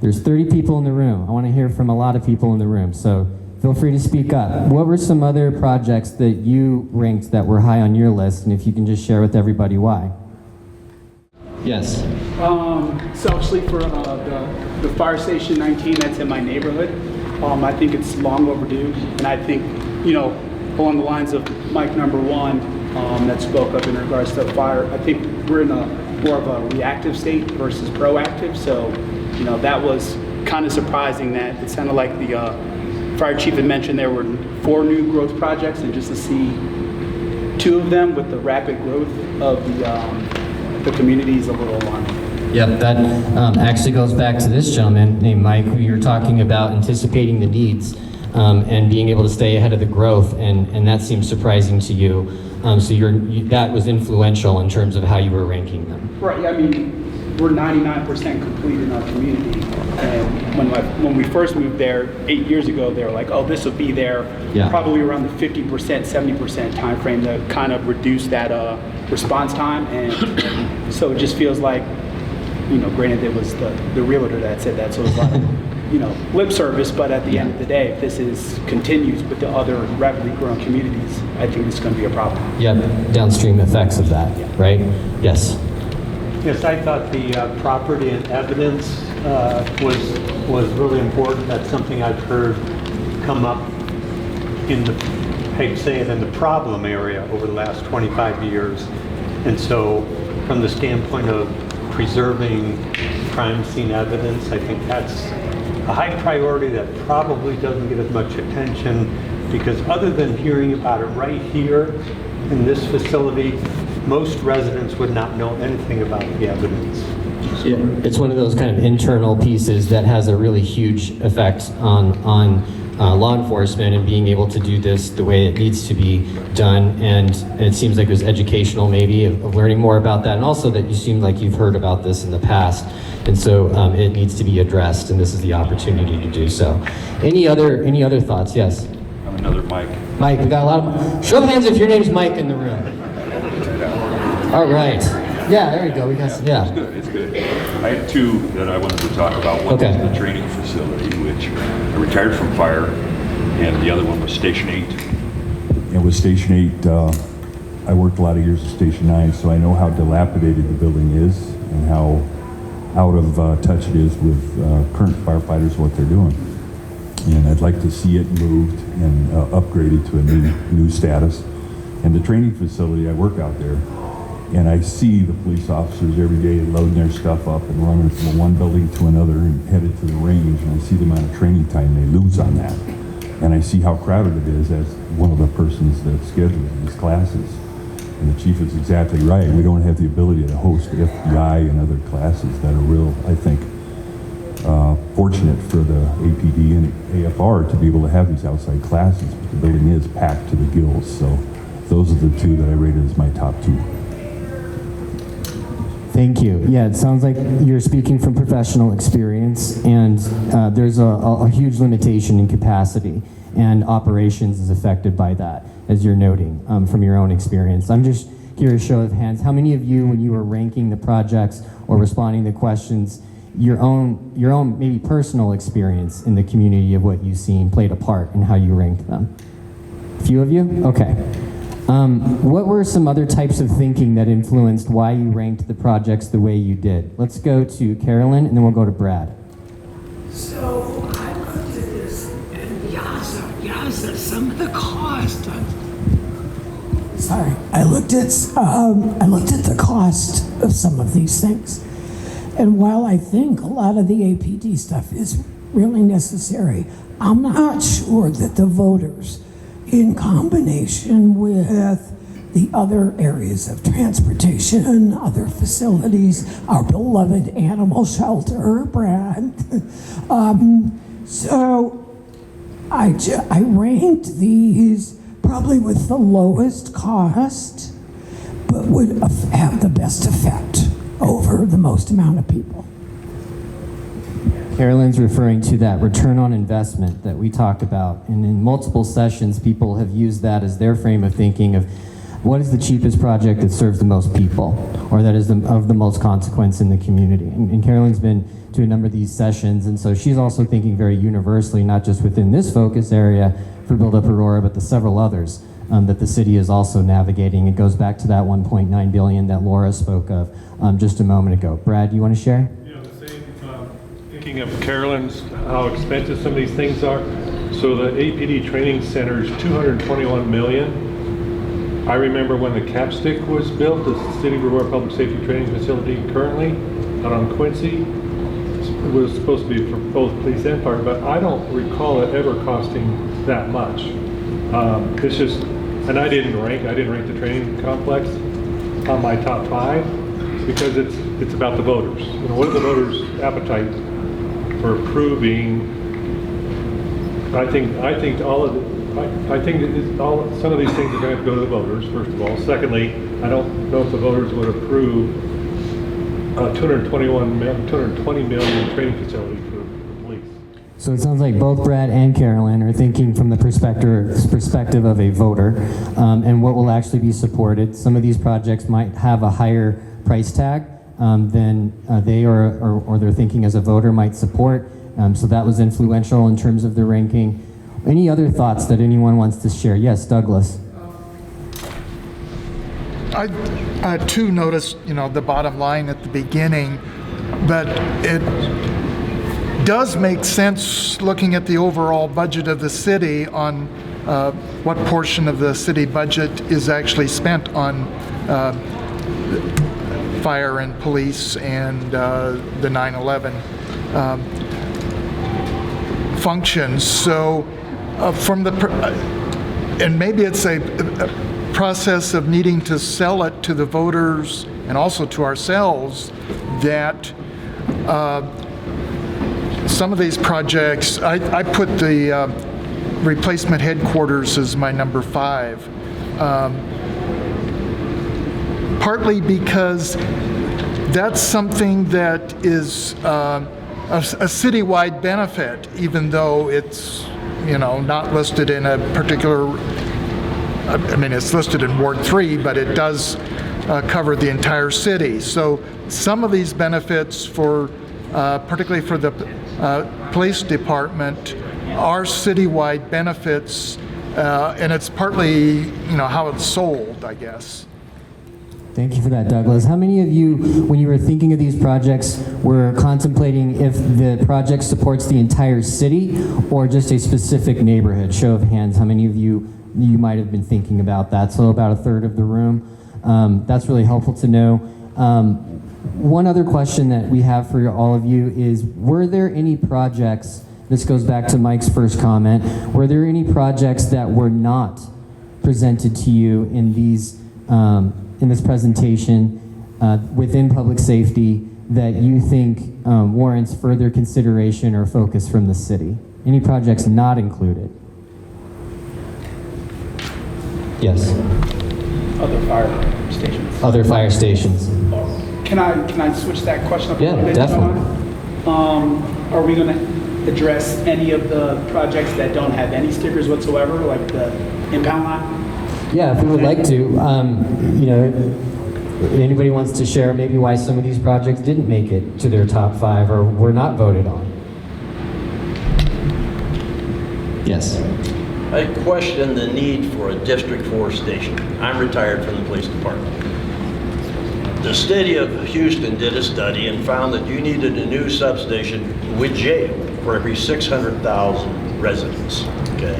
There's 30 people in the room. I want to hear from a lot of people in the room, so feel free to speak up. What were some other projects that you ranked that were high on your list, and if you can just share with everybody why? Yes. Selfishly, for the fire station 19 that's in my neighborhood, I think it's long overdue, and I think, along the lines of Mike number 1 that spoke up in regards to fire, I think we're in more of a reactive state versus proactive, so that was kind of surprising that it sounded like the fire chief had mentioned there were 4 new growth projects, and just to see 2 of them with the rapid growth of the community is a little alarming. Yep, that actually goes back to this gentleman named Mike, who you're talking about anticipating the needs and being able to stay ahead of the growth, and that seems surprising to you. So that was influential in terms of how you were ranking them. Right, I mean, we're 99% complete in our community. And when we first moved there 8 years ago, they were like, oh, this will be there probably around the 50%, 70% time frame to kind of reduce that response time. And so it just feels like, granted it was the realtor that said that, so it was like, lip service, but at the end of the day, if this continues with the other rapidly growing communities, I think it's going to be a problem. Yeah, downstream effects of that, right? Yes. Yes, I thought the property and evidence was really important. That's something I've heard come up in the, I hate to say it, in the problem area over the last 25 years. And so from the standpoint of preserving crime scene evidence, I think that's a high priority that probably doesn't get as much attention, because other than hearing about it right here in this facility, most residents would not know anything about the evidence. Yeah, it's one of those kind of internal pieces that has a really huge effect on law enforcement and being able to do this the way it needs to be done. And it seems like it was educational maybe of learning more about that, and also that you seem like you've heard about this in the past. And so it needs to be addressed, and this is the opportunity to do so. Any other thoughts? Yes? I'm another Mike. Mike, we got a lot of, show of hands if your name's Mike in the room. All right. Yeah, there you go. We got some, yeah. It's good. I have two that I wanted to talk about. One Okay. was the training facility, which I retired from fire, and the other one was Station 8. And with Station 8, I worked a lot of years at Station 9, so I know how dilapidated the building is and how out of touch it is with current firefighters, what they're doing. And I'd like to see it moved and upgraded to a new status. And the training facility, I work out there, and I see the police officers every day loading their stuff up and running from one building to another and headed to the range, and I see the amount of training time they lose on that. And I see how crowded it is as one of the persons that's scheduled these classes. And the chief is exactly right. We don't have the ability to host FBI and other classes that are real, I think, fortunate for the APD and AFR to be able to have these outside classes, but the building is packed to the gills. So those are the two that I rated as my top two. Thank you. Yeah, it sounds like you're speaking from professional experience, and there's a huge limitation in capacity, and operations is affected by that, as you're noting from your own experience. I'm just curious, show of hands, how many of you, when you were ranking the projects or responding to questions, your own maybe personal experience in the community of what you've seen played a part in how you ranked them? A few of you? Okay. What were some other types of thinking that influenced why you ranked the projects the way you did? Let's go to Carolyn, and then we'll go to Brad. So I looked at this, and Yaza, some of the cost. I looked at the cost of some of these things, and while I think a lot of the APD stuff is really necessary, I'm not sure that the voters, in combination with the other areas of transportation, other facilities, our beloved animal shelter, Brad. So I ranked these probably with the lowest cost, but would have the best effect over the most amount of people. Carolyn's referring to that return on investment that we talked about, and in multiple sessions people have used that as their frame of thinking of what is the cheapest project that serves the most people, or that is of the most consequence in the community. And Carolyn's been to a number of these sessions, and so she's also thinking very universally, not just within this focus area for Build Up Aurora, but the several others that the city is also navigating. It goes back to that $1.9 billion that Laura spoke of just a moment ago. Brad, do you want to share? Thinking of Carolyn's, how expensive some of these things are. So the APD training center is $221 million. I remember when the Capstick was built, the City of Aurora Public Safety Training Facility currently out on Quincy, it was supposed to be for both police and fire, but I don't recall it ever costing that much. It's just, and I didn't rank the training complex on my top 5 because it's about the voters. You know, what are the voters' appetite for approving? I think some of these things are going to have to go to the voters, first of all. Secondly, I don't know if the voters would approve a $220 million training facility for police. So it sounds like both Brad and Carolyn are thinking from the perspective of a voter and what will actually be supported. Some of these projects might have a higher price tag than they or they're thinking as a voter might support. So that was influential in terms of the ranking. Any other thoughts that anyone wants to share? Yes, Douglas. I too noticed, the bottom line at the beginning, but it does make sense looking at the overall budget of the city on what portion of the city budget is actually spent on fire and police and the 9/11 functions. So from the, and maybe it's a process of needing to sell it to the voters and also to ourselves that some of these projects, I put the replacement headquarters is my number 5. Partly because that's something that is a citywide benefit, even though it's, not listed in a particular, I mean, it's listed in Ward 3, but it does cover the entire city. So some of these benefits for, particularly for the police department, are citywide benefits, and it's partly, how it's sold, I guess. Thank you for that, Douglas. How many of you, when you were thinking of these projects, were contemplating if the project supports the entire city or just a specific neighborhood? Show of hands, how many of you might have been thinking about that? So about a third of the room. That's really helpful to know. One other question that we have for all of you is, were there any projects, this goes back to Mike's first comment, were there any projects that were not presented to you in these in this presentation within public safety that you think warrants further consideration or focus from the city? Any projects not included? Yes. Other fire stations. Other fire stations. Can I switch that question up a little bit? Definitely. Are we going to address any of the projects that don't have any stickers whatsoever, like the impound lot? Yeah, if we would like to, if anybody wants to share maybe why some of these projects didn't make it to their top 5 or were not voted on. Yes. I question the need for a District 4 station. I'm retired from the police department. The city of Houston did a study and found that you needed a new substation with jail for every 600,000 residents, okay?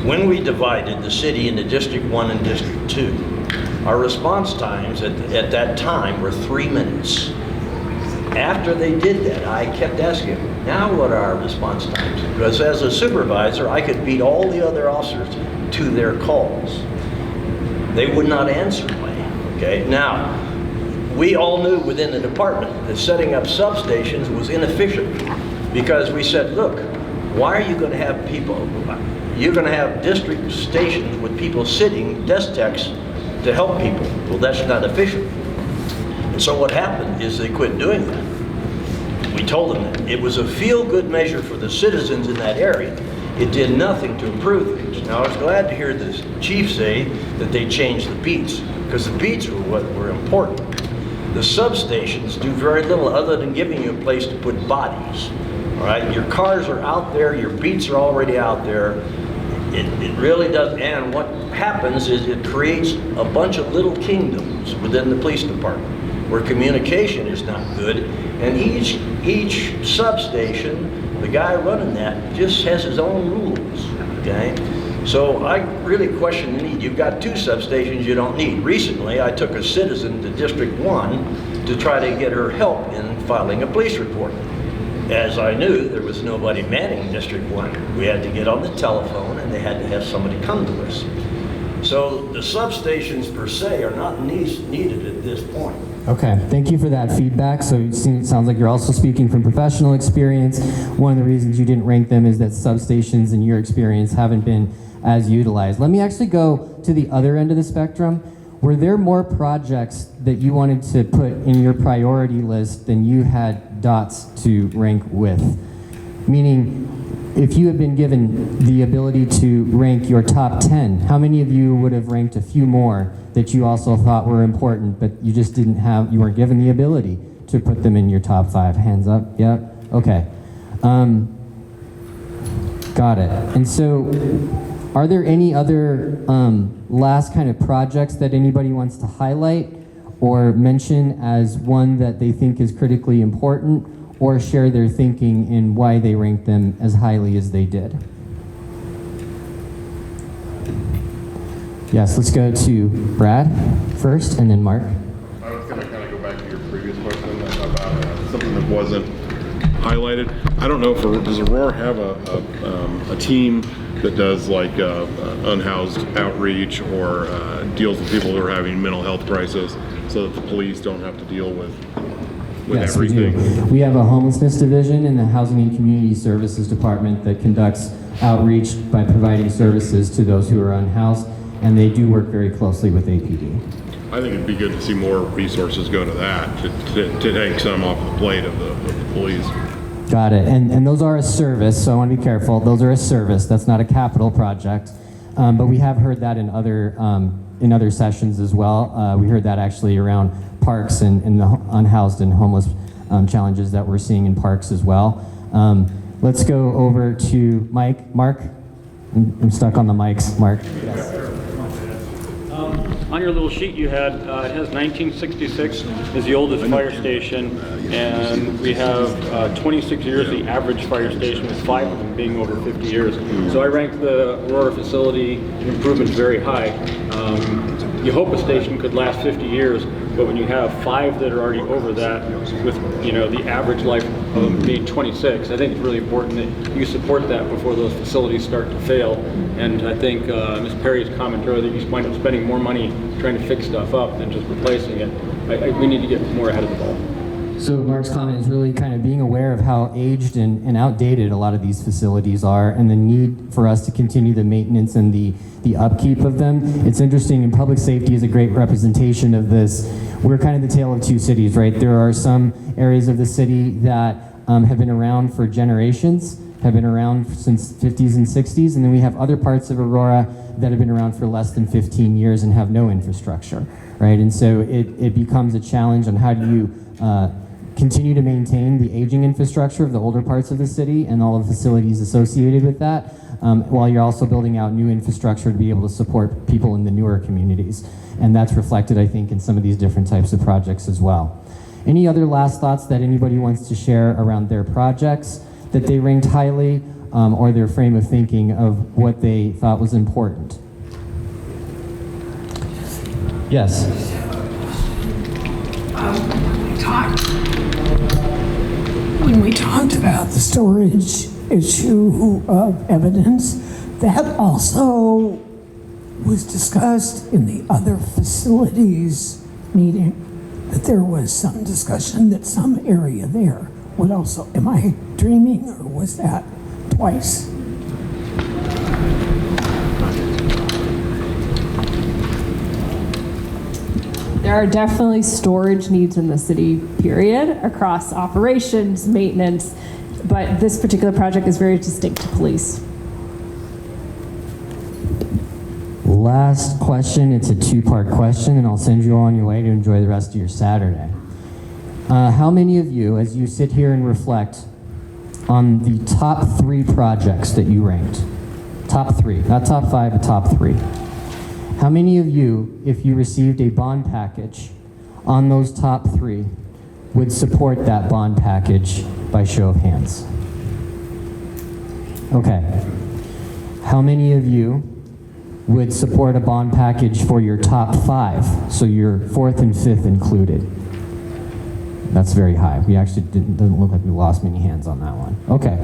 When we divided the city into District 1 and District 2, our response times at that time were 3 minutes. After they did that, I kept asking, now what are our response times? Because as a supervisor, I could beat all the other officers to their calls. They would not answer me, okay? Now, we all knew within the department that setting up substations was inefficient because we said, look, why are you going to have people, you're going to have district stations with people sitting, desk techs, to help people. Well, that's not efficient. And so what happened is they quit doing that. We told them that. It was a feel-good measure for the citizens in that area. It did nothing to improve things. Now, I was glad to hear the chief say that they changed the beats, because the beats were what were important. The substations do very little other than giving you a place to put bodies. All right, your cars are out there, your beats are already out there. It really does, and what happens is it creates a bunch of little kingdoms within the police department where communication is not good, and each substation, the guy running that just has his own rules, okay? So I really question the need. You've got 2 substations you don't need. Recently, I took a citizen to District 1 to try to get her help in filing a police report. As I knew, there was nobody manning District 1. We had to get on the telephone and they had to have somebody come to us. So the substations per se are not needed at this point. Okay, thank you for that feedback. So it sounds like you're also speaking from professional experience. One of the reasons you didn't rank them is that substations in your experience haven't been as utilized. Let me actually go to the other end of the spectrum. Were there more projects that you wanted to put in your priority list than you had dots to rank with? Meaning, if you had been given the ability to rank your top 10, how many of you would have ranked a few more that you also thought were important, but you just didn't have, you weren't given the ability to put them in your top 5? Hands up, yep, okay. Got it. And so, are there any other last kind of projects that anybody wants to highlight or mention as one that they think is critically important, or share their thinking in why they rank them as highly as they did? Yes, let's go to Brad first and then Mark. I was going to kind of go back to your previous question about something that wasn't highlighted. I don't know if, does Aurora have a team that does like unhoused outreach or deals with people who are having mental health crisis so that the police don't have to deal with Yes, everything? we do. We have a homelessness division in the Housing and Community Services Department that conducts outreach by providing services to those who are unhoused, and they do work very closely with APD. I think it'd be good to see more resources go to that, to take some off the plate of the police. Got it. And those are a service, so I want to be careful. Those are a service. That's not a capital project. But we have heard that in other sessions as well. We heard that actually around parks and the unhoused and homeless challenges that we're seeing in parks as well. Let's go over to Mark. I'm stuck on the mics, Mark. On your little sheet you had, it has 1966 is the oldest fire station, and we have 26 years the average fire station, with 5 of them being over 50 years. So I rank the Aurora facility improvements very high. You hope a station could last 50 years, but when you have 5 that are already over that, with the average life of being 26, I think it's really important that you support that before those facilities start to fail. And I think Ms. Perry's comment earlier, you wind up spending more money trying to fix stuff up than just replacing it. We need to get more ahead of the ball. So Mark's comment is really kind of being aware of how aged and outdated a lot of these facilities are, and the need for us to continue the maintenance and the upkeep of them. It's interesting, and public safety is a great representation of this. We're kind of the tale of two cities, right? There are some areas of the city that have been around for generations, have been around since 50s and 60s, and then we have other parts of Aurora that have been around for less than 15 years and have no infrastructure, right? And so it becomes a challenge on how do you continue to maintain the aging infrastructure of the older parts of the city and all of the facilities associated with that, while you're also building out new infrastructure to be able to support people in the newer communities. And that's reflected, I think, in some of these different types of projects as well. Any other last thoughts that anybody wants to share around their projects that they ranked highly, or their frame of thinking of what they thought was important? Yes? When we talked about the storage issue of evidence, that also was discussed in the other facilities meeting, that there was some discussion that some area there would also, am I dreaming, or was that twice? There are definitely storage needs in the city, period, across operations, maintenance, but this particular project is very distinct to police. Last question, it's a two-part question, and I'll send you all on your way to enjoy the rest of your Saturday. How many of you, as you sit here and reflect on the top 3 projects that you ranked, top 3, not top 5, but top 3, how many of you, if you received a bond package on those top 3, would support that bond package by show of hands? Okay. How many of you would support a bond package for your top 5, so your 4th and 5th included? That's very high. We actually doesn't look like we lost many hands on that one. Okay.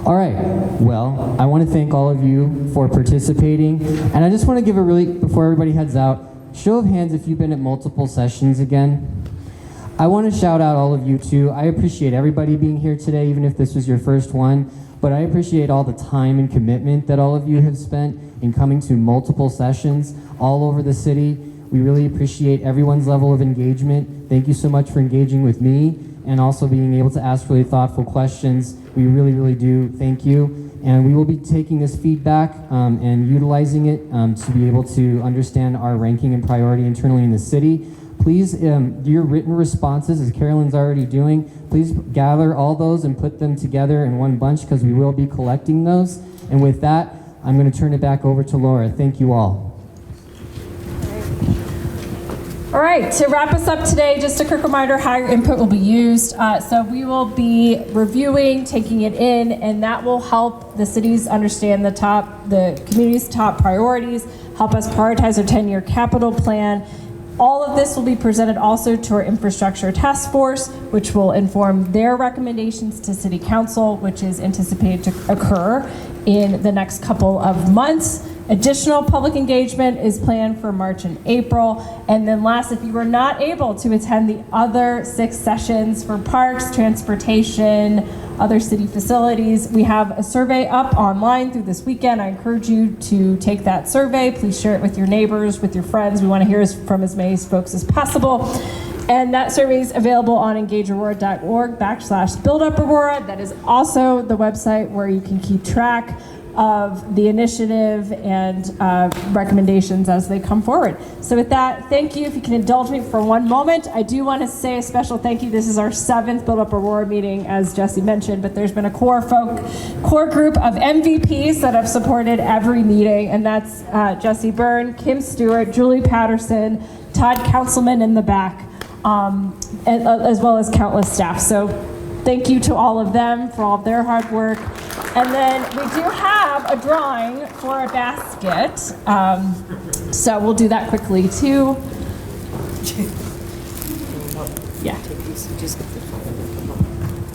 All right. Well, I want to thank all of you for participating, and I just want to give a really, before everybody heads out, show of hands if you've been at multiple sessions again. I want to shout out all of you too. I appreciate everybody being here today, even if this was your first one, but I appreciate all the time and commitment that all of you have spent in coming to multiple sessions all over the city. We really appreciate everyone's level of engagement. Thank you so much for engaging with me and also being able to ask really thoughtful questions. We really, really do thank you. And we will be taking this feedback and utilizing it to be able to understand our ranking and priority internally in the city. Please do your written responses, as Carolyn's already doing. Please gather all those and put them together in one bunch, because we will be collecting those. And with that, I'm going to turn it back over to Laura. Thank you all. All right, to wrap us up today, just a quick reminder how your input will be used. So we will be reviewing, taking it in, and that will help the cities understand the community's top priorities, help us prioritize our 10-year capital plan. All of this will be presented also to our infrastructure task force, which will inform their recommendations to City Council, which is anticipated to occur in the next couple of months. Additional public engagement is planned for March and April. And then last, if you were not able to attend the other 6 sessions for parks, transportation, other city facilities. We have a survey up online through this weekend. I encourage you to take that survey. Please share it with your neighbors, with your friends. We want to hear from as many folks as possible. And that survey is available on engageaurora.org/buildupaurora. That is also the website where you can keep track of the initiative and recommendations as they come forward. So with that, thank you. If you can indulge me for one moment, I do want to say a special thank you. This is our 7th Build Up Aurora meeting, as Jesse mentioned, but there's been a core group of MVPs that have supported every meeting, and that's Jesse Byrne, Kim Stewart, Julie Patterson, Todd Councilman in the back, as well as countless staff. So thank you to all of them for all of their hard work. And then we do have a drawing for a basket. So we'll do that quickly too. Yeah.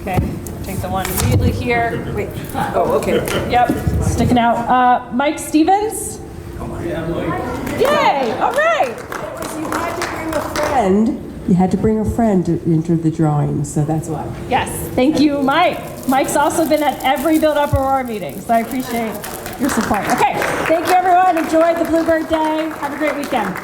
Okay, take the one immediately here. Wait. Oh, okay. Yep, sticking out. Mike Stevens? Yay, all right. You had to bring a friend. You had to bring a friend to enter the drawing, so that's why. Yes, thank you, Mike. Mike's also been at every Build Up Aurora meeting, so I appreciate your support. Okay, thank you everyone. Enjoy the Bluebird Day. Have a great weekend.